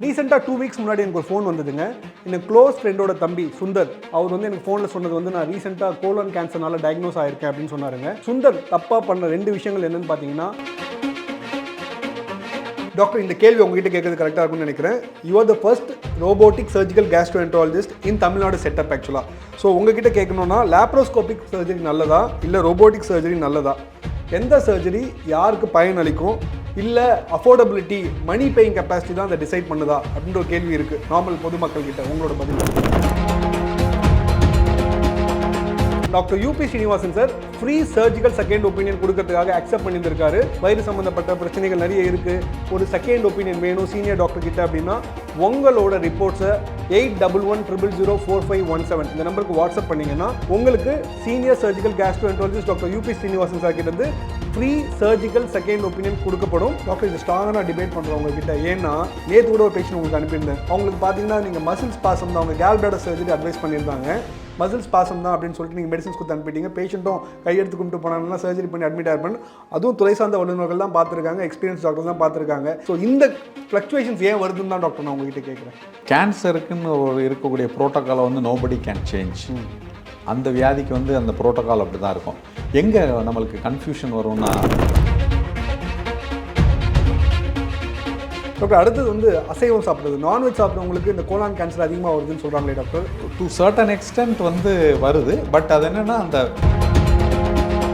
ரீசெண்டாக 2 வீக்ஸ் முன்னாடி எனக்கு ஒரு ஃபோன் வந்ததுங்க. எனக்கு க்ளோஸ் ஃப்ரெண்டோட தம்பி சுந்தர் அவர் வந்து எனக்கு ஃபோனில் சொன்னது வந்து நான் ரீசெண்டாக கோலன் கேன்சர்னால டயக்னோஸ் ஆயிருக்கேன் அப்படின்னு சொன்னாருங்க. சுந்தர் தப்பாக பண்ண 2 விஷயங்கள் என்னன்னு பார்த்தீங்கன்னா, டாக்டர் இந்த கேள்வி உங்ககிட்ட கேட்கறது கரெக்டாக இருக்கும்னு நினைக்கிறேன். You are the first robotic surgical gastroenterologist in Tamil Nadu setup ஆக்சுவலாக. ஸோ உங்ககிட்ட கேட்கணும்னா லேப்ரோஸ்கோபிக் சர்ஜரி நல்லதா இல்லை ரோபோட்டிக் சர்ஜரி நல்லதா, எந்த சர்ஜரி யாருக்கு பயனளிக்கும், இல்லை அஃபோர்டபிலிட்டி மணி பேயிங் கெப்பாசிட்டி தான் அதை டிசைட் பண்ணுதா அப்படின்ற ஒரு கேள்வி இருக்குது நார்மல் பொதுமக்கள் கிட்ட. உங்களோட பதில். Doctor UP Srinivasan sir free surgical second opinion கொடுக்கறதுக்காக அக்செப்ட் பண்ணியிருக்காரு. வயிறு சம்மந்தப்பட்ட பிரச்சனைகள் நிறைய இருக்குது, ஒரு செகண்ட் ஒப்பீனியன் வேணும் சீனியர் டாக்டர் கிட்ட அப்படின்னா உங்களோட ரிப்போர்ட்ஸை 8111004517 இந்த நம்பருக்கு வாட்ஸ்அப் பண்ணிங்கன்னா உங்களுக்கு senior surgical gastroenterologist doctor UP Srinivasan sir கிட்ட இருந்து ஃப்ரீ சர்ஜிக்கல் செகண்ட் ஒப்பீனியன் கொடுக்கப்படும். டாக்டர் இது ஸ்ட்ராங்காக டிபேட் பண்ணுறோம் உங்ககிட்ட. ஏன்னா நேற்று கூட ஒரு பேஷண்ட் உங்களுக்கு அனுப்பியிருந்தேன். அவங்களுக்கு பார்த்தீங்கன்னா நீங்கள் மசில்ஸ் பாசம் தான், அவங்க கேல் பிளாடர் சர்ஜரி அட்வைஸ் பண்ணியிருந்தாங்க. மசில்ஸ் பாசம் தான் அப்படின்னு சொல்லிட்டு நீங்கள் மெடிசன்ஸ் கொடுத்து அனுப்பிட்டீங்க. பேஷண்ட்டும் கையெடுத்து கும்பிட்டு போனாங்கன்னா சர்ஜரி பண்ணி அட்மிட் ஆயிருப்பேன். அதுவும் துறை சார்ந்த வல்லுநர்கள் தான் பார்த்துருக்காங்க, எக்ஸ்பீரியன்ஸ் டாக்டர் தான் பார்த்துருக்காங்க. ஸோ இந்த ஃப்ளக்சுவேஷன்ஸ் ஏன் வருதுன்னு தான் டாக்டர் நான் உங்ககிட்ட கேட்குறேன். கேன்சருக்குன்னு ஒரு இருக்கக்கூடிய ப்ரோட்டோக்காலை வந்து நோபடி கேன் சேஞ்ச். அந்த வியாதிக்கு வந்து அந்த ப்ரோட்டோக்கால் அப்படி தான் இருக்கும். எங்கே நம்மளுக்கு கன்ஃபியூஷன் வரும்னா, டாக்டர் அடுத்தது வந்து அசைவம் சாப்பிட்றது, நான்வெஜ் சாப்பிட்றவங்களுக்கு இந்த கோலான் கேன்சர் அதிகமாக வருதுன்னு சொல்கிறாங்களே டாக்டர். டு சர்டன் எக்ஸ்டென்ட் வந்து வருது. பட் அது என்னென்னா அந்த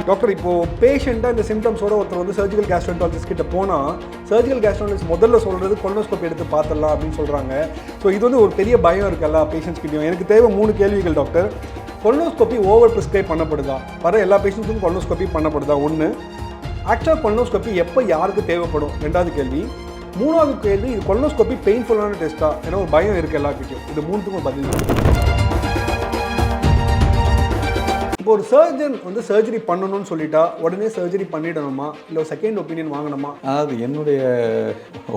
டாக்டர் இப்போது பேஷண்ட்டாக இந்த சிம்டம்ஸோட ஒருத்தர் வந்து சர்ஜிக்கல் கேஸ்ட்ரோஎன்ட்ராலஜிஸ்ட் கிட்ட போனால் சர்ஜிக்கல் கேஸ்ட்ரோஎன்ட்ராலஜிஸ்ட் முதல்ல சொல்கிறது கொலோனோஸ்கோபி எடுத்து பார்த்துடலாம் அப்படின்னு சொல்கிறாங்க. ஸோ இது வந்து ஒரு பெரிய பயம் இருக்குல்ல பேஷண்ட்ஸ் கிட்டையும். எனக்கு தேவை 3 கேள்விகள் டாக்டர். கொலோனோஸ்கோபி ஓவர் ப்ரிஸ்கிரைப் பண்ணப்படுதா, வர எல்லா பேஷண்ட்ஸுக்கும் கொலோனோஸ்கோபி பண்ணப்படுதா? 1. ஆக்சுவல் கொலோனோஸ்கோபி எப்போ யாருக்கு தேவைப்படும்? 2வது கேள்வி. 3வது கேள்வி, இது கொலோனோஸ்கோபி பெயின்ஃபுல்லான டெஸ்ட்டா? ஏன்னா ஒரு பயம் இருக்குது எல்லாருக்கிட்டையும். இது 3த்துக்கும் பதில். இப்போ ஒரு சர்ஜன் வந்து சர்ஜரி பண்ணணும்னு சொல்லிட்டா உடனே சர்ஜரி பண்ணிடணுமா, இல்லை செகண்ட் ஒப்பீனியன் வாங்கணுமா? அதாவது என்னுடைய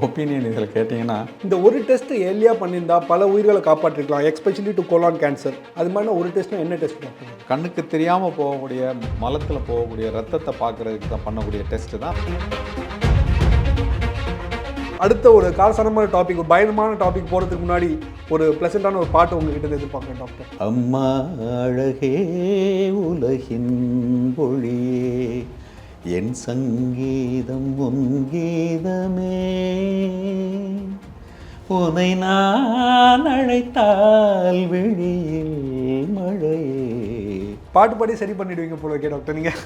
ஒப்பீனியன் இதில் கேட்டிங்கன்னா, இந்த ஒரு டெஸ்ட் ஏர்லியாக பண்ணியிருந்தா பல உயிர்களை காப்பாற்றிருக்கலாம், எக்ஸ்பெஷலி டு கோலான் கேன்சர். அது மாதிரி ஒரு டெஸ்ட்னா என்ன டெஸ்ட் டாக்டர்? கண்ணுக்கு தெரியாமல் போகக்கூடிய மலத்தில் போகக்கூடிய ரத்தத்தை பார்க்குறதுக்கு தான் பண்ணக்கூடிய டெஸ்ட்டு தான். அடுத்த ஒரு காரசாரமான டாபிக், ஒரு பயணமான டாபிக் போகிறதுக்கு முன்னாடி ஒரு ப்ளசண்டான ஒரு பாட்டு உங்ககிட்ட எதிர்பார்க்குறேன் டாக்டர். அம்மா அழகே உலகின் பொழியே, என் சங்கீதம் உன் கீதமே, உனை நான் அழைத்தால் விழியில் மழையே. பாட்டு பாடி சரி பண்ணிடுவீங்க போல இருக்கே டாக்டர் நீங்கள்.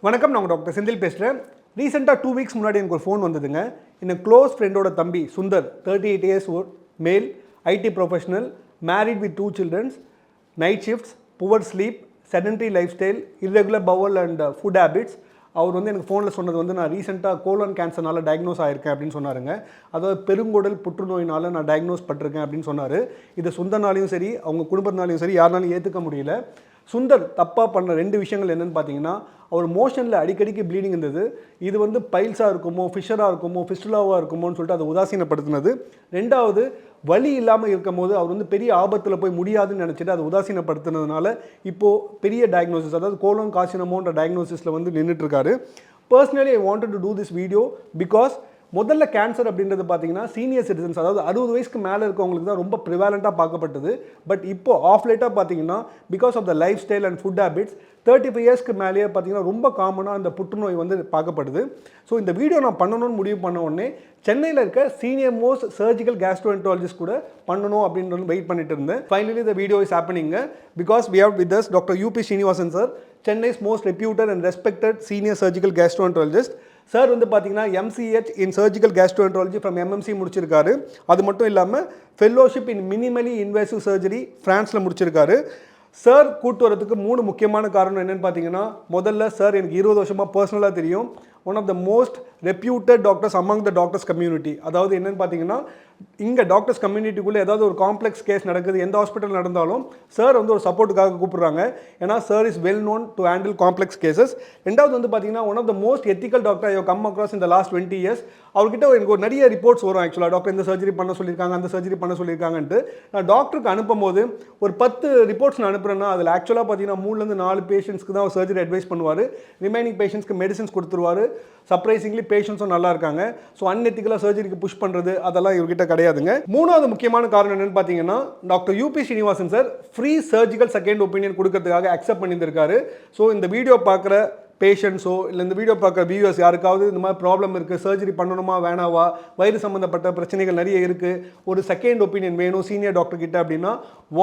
வணக்கம், நான் டாக்டர் செந்தில் பேசுகிறேன். ரீசெண்டாக 2 வீக்ஸ் முன்னாடி எனக்கு ஒரு ஃபோன் வந்ததுங்க. எனக்கு க்ளோஸ் ஃப்ரெண்டோட தம்பி Sundar, 38 years old, male, IT professional, married with 2 children, night shifts, poor sleep, sedentary lifestyle, irregular bowel and food habits. அவர் வந்து எனக்கு ஃபோனில் சொன்னது வந்து நான் ரீசெண்டாக கோலன் கேன்சர்னால டயக்னோஸ் ஆயிருக்கேன் அப்படின்னு சொன்னாருங்க. அதாவது பெருங்குடல் புற்றுநோயினால் நான் டயக்னோஸ் பட்டிருக்கேன் அப்படின்னு சொன்னார். இது சுந்தர்னாலையும் சரி அவங்க குடும்பத்தினாலையும் சரி யாருனாலும் ஏற்றுக்க முடியல. சுந்தர் தப்பாக பண்ண 2 விஷயங்கள் என்னென்னு பார்த்தீங்கன்னா, அவர் மோஷனில் அடிக்கடிக்கு ப்ளீடிங் இருந்தது. இது வந்து பைல்ஸாக இருக்குமோ, ஃபிஷராக இருக்குமோ, ஃபிஸ்டுலாவாக இருக்குமோன்னு சொல்லிட்டு அதை உதாசீனப்படுத்தினது. 2வது வலி இல்லாமல் இருக்கும் போது அவர் வந்து பெரிய ஆபத்தில் போய் முடியாதுன்னு நினச்சிட்டு அதை உதாசீனப்படுத்தினதுனால இப்போது பெரிய டயக்னோசிஸ், அதாவது கோலன் கார்சினோமான்ற டயக்னோசிஸில் வந்து நின்றுட்டுருக்காரு. Personally I wanted to do this video because முதல்ல கேன்சர் அப்படின்றது பார்த்தீங்கன்னா சீனியர் சிட்டிசன்ஸ், அதாவது 60 வயசுக்கு மேலே இருக்கவங்களுக்கு தான் ரொம்ப ப்ரிவாலண்ட்டாக பார்க்கப்பட்டது. பட் இப்போ ஆஃப் லேட்டாக பார்த்தீங்கன்னா because of the lifestyle and food habits 35 இயர்ஸ்க்கு மேலேயே பார்த்தீங்கன்னா ரொம்ப காமனாக அந்த புற்றுநோய் வந்து பார்க்கப்படுது. ஸோ இந்த வீடியோ நான் பண்ணணும்னு முடிவு பண்ண உடனே சென்னையில் இருக்க சீனியர் மோஸ்ட் சர்ஜிக்கல் கேஸ்ட்ரோஎன்ட்ராலஜிஸ்ட் கூட பண்ணணும் அப்படின்னு வெயிட் பண்ணிட்டு இருந்தேன். Finally the video is happening because we have with us doctor UP Srinivasan sir, Chennai's most reputed and respected senior surgical gastroenterologist. Sir வந்து பார்த்தீங்கன்னா MCH in surgical gastroenterology from MMC முடிச்சிருக்காரு. அது மட்டும் இல்லாமல் fellowship in minimally invasive surgery ஃப்ரான்ஸில் முடிச்சிருக்காரு. Sir கூட்டு வரதுக்கு 3 முக்கியமான காரணம் என்னென்னு பார்த்தீங்கன்னா, முதல்ல சார் எனக்கு 20 வருஷமாக பர்சனலாக தெரியும். One of the most reputed doctors among the doctors community. அதாவது என்னென்னு பார்த்தீங்கன்னா இங்கே டாக்டர்ஸ் கம்யூனிட்டிக்குள்ளே ஏதாவது ஒரு காம்ப்ளெக்ஸ் கேஸ் நடக்குது, எந்த ஹாஸ்பிட்டல் நடந்தாலும் சார் வந்து ஒரு சப்போர்ட்டுக்காக கூப்பிடுறாங்க. ஏன்னா sir is well known to handle complex cases. ரெண்டாவது வந்து பார்த்தீங்கன்னா one of the most ethical doctor I come across இந்த லாஸ்ட் 20 இயர்ஸ். அவர்கிட்ட எனக்கு ஒரு நிறைய ரிப்போர்ட்ஸ் வரும் ஆக்சுவலாக, டாக்டர் இந்த சர்ஜரி பண்ண சொல்லியிருக்காங்க, அந்த சர்ஜரி பண்ண சொல்லியிருக்காங்கன்ட்டு. நான் டாக்டருக்கு அனுப்பும்போது ஒரு 10 ரிப்போர்ட்ஸ் நான் அனுப்புகிறேன்னா அதில் ஆக்சுவலாக பார்த்தீங்கன்னா 3லேருந்து 4 பேஷண்ட்ஸ்க்கு தான் சர்ஜரி அட்வைஸ் பண்ணுவார். ரிமைனிங் பேஷண்ட்ஸ்க்கு மெடிசன்ஸ் கொடுத்துருவார். சர்ப்ரைசிங்லி பேஷண்ட்ஸும் நல்லா இருக்காங்க. ஸோ அன்எத்திக்கலாக சர்ஜரிக்கு புஷ் பண்ணுறது அதெல்லாம் இவர்கிட்ட கிடையாதுங்க. மூணாவது முக்கியமான காரணம் என்னன்னு பார்த்தீங்கன்னா doctor UP Srinivasan sir free surgical second opinion கொடுக்கறதுக்காக அக்செப்ட் பண்ணியிருக்காரு. ஸோ இந்த வீடியோ பார்க்குற பேஷண்ட்ஸோ இல்லை இந்த வீடியோ பார்க்குற வியூவர்ஸ் யாருக்காவது இந்த மாதிரி ப்ராப்ளம் இருக்குது, சர்ஜரி பண்ணணுமா வேணாவா, வயிறு சம்மந்தப்பட்ட பிரச்சனைகள் நிறைய இருக்குது, ஒரு செகண்ட் ஒப்பீனியன் வேணும் சீனியர் டாக்டர் கிட்ட அப்படின்னா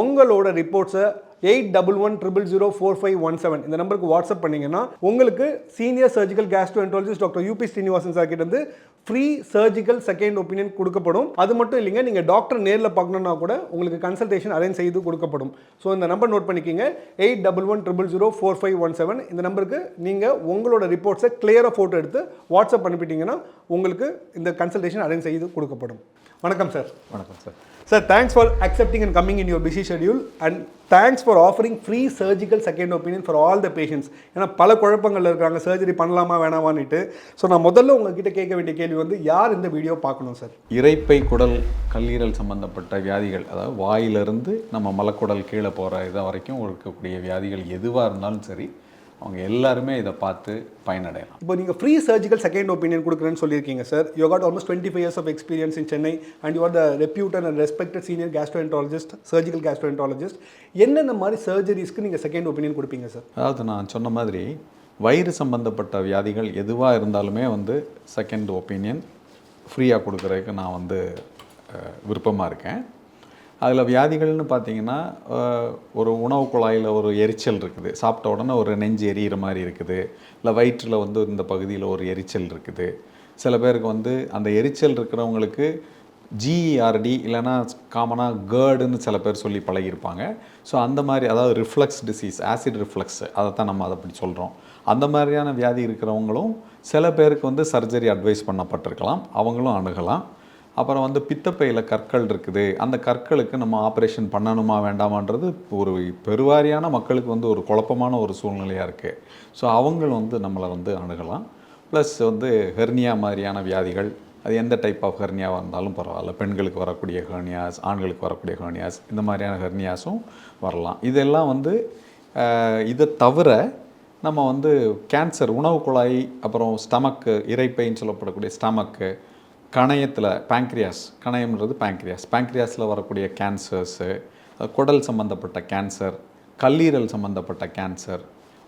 உங்களோட ரிப்போர்ட்ஸை 8111004517 இந்த நம்பருக்கு வாட்ஸ்அப் பண்ணிங்கன்னா உங்களுக்கு senior surgical gastroenterologist doctor UP Srinivasan sir கிட்ட இருந்து ஃப்ரீ சர்ஜிக்கல் செகண்ட் ஒப்பீனியன் கொடுக்கப்படும். அது மட்டும் இல்லைங்க, நீங்கள் டாக்டர் நேரில் பார்க்கணுன்னா கூட உங்களுக்கு கன்சல்டேஷன் அரேஞ்ச் செய்து கொடுக்கப்படும். ஸோ இந்த நம்பர் நோட் பண்ணிக்கிங்க, 8111004517 இந்த நம்பருக்கு நீங்கள் உங்களோட ரிப்போர்ட்ஸை கிளியராக ஃபோட்டோ எடுத்து வாட்ஸ்அப் அனுப்பிட்டீங்கன்னா உங்களுக்கு இந்த கன்சல்டேஷன் அரேஞ்ச் செய்து கொடுக்கப்படும். வணக்கம் சார். வணக்கம் sir. Sir, thanks for accepting and coming in your busy schedule and thanks for offering free surgical second opinion for all the patients. ஏன்னா பல குழப்பங்கள் இருக்கிறாங்க, சர்ஜரி பண்ணலாமா வேணாமான்னுட்டு. ஸோ நான் முதல்ல உங்ககிட்ட கேட்க வேண்டிய கேள்வி வந்து யார் இந்த வீடியோ பார்க்கணும் சார்? இரைப்பை குடல் கல்லீரல் சம்பந்தப்பட்ட வியாதிகள், அதாவது வாயிலிருந்து நம்ம மலக்குடல் கீழே போகிற இதை வரைக்கும் இருக்கக்கூடிய வியாதிகள் எதுவாக இருந்தாலும் சரி, அவங்க எல்லாருமே இதை பார்த்து பயனடையலாம். இப்போ நீங்கள் ஃப்ரீ சர்ஜிக்கல் செகண்ட் ஒப்பீனியன் கொடுக்குறேன்னு சொல்லியிருக்கீங்க sir. You got almost 25 years of experience in Chennai and you are the reputed and respected senior gastroenterologist, surgical gastroenterologist. என்னென்ன மாதிரி சர்ஜரிஸ்க்கு நீங்கள் செகண்ட் ஒப்பீனியன் கொடுப்பீங்க சார்? அதாவது நான் சொன்ன மாதிரி வயிறு சம்பந்தப்பட்ட வியாதிகள் எதுவாக இருந்தாலுமே வந்து செகண்ட் ஒப்பீனியன் ஃப்ரீயாக கொடுக்குறதுக்கு நான் வந்து விருப்பமாக இருக்கேன். அதில் வியாதிகள்னு பார்த்தீங்கன்னா ஒரு உணவு குழாயில் ஒரு எரிச்சல் இருக்குது, சாப்பிட்ட உடனே ஒரு நெஞ்சு எரியிற மாதிரி இருக்குது, இல்லை வயிற்றில் வந்து இந்த பகுதியில் ஒரு எரிச்சல் இருக்குது. சில பேருக்கு வந்து அந்த எரிச்சல் இருக்கிறவங்களுக்கு ஜிஆர்டி இல்லைன்னா காமனாக கேர்டுன்னு சில பேர் சொல்லி பழகியிருப்பாங்க. ஸோ அந்த மாதிரி, அதாவது ரிஃப்ளக்ஸ் டிசீஸ், ஆசிட் ரிஃப்ளக்ஸ், அதை தான் நம்ம அதை அப்படி சொல்கிறோம். அந்த மாதிரியான வியாதி இருக்கிறவங்களும் சில பேருக்கு வந்து சர்ஜரி அட்வைஸ் பண்ணப்பட்டிருக்கலாம், அவங்களும் அணுகலாம். அப்புறம் வந்து பித்தப்பையில் கற்கள் இருக்குது, அந்த கற்களுக்கு நம்ம ஆப்ரேஷன் பண்ணணுமா வேண்டாமான்றது ஒரு பெருவாரியான மக்களுக்கு வந்து ஒரு குழப்பமான ஒரு சூழ்நிலையாக இருக்குது. ஸோ அவங்களும் வந்து நம்மளை வந்து அணுகலாம். ப்ளஸ் வந்து ஹெர்னியா மாதிரியான வியாதிகள், அது எந்த டைப் ஆஃப் ஹெர்னியாவாக இருந்தாலும் பரவாயில்ல, பெண்களுக்கு வரக்கூடிய ஹெர்னியாஸ், ஆண்களுக்கு வரக்கூடிய ஹெர்னியாஸ், இந்த மாதிரியான ஹெர்னியாஸும் வரலாம். இதெல்லாம் வந்து இதை தவிர நம்ம வந்து கேன்சர், உணவு குழாய், அப்புறம் ஸ்டமக்கு, இரைப்பைன்னு சொல்லப்படக்கூடிய ஸ்டமக்கு, கணையத்தில் பேங்க்ரியாஸ், கணையம்ன்றது பேங்க்ரியாஸில் வரக்கூடிய கேன்சர்ஸு, குடல் சம்மந்தப்பட்ட கேன்சர், கல்லீரல் சம்மந்தப்பட்ட கேன்சர்,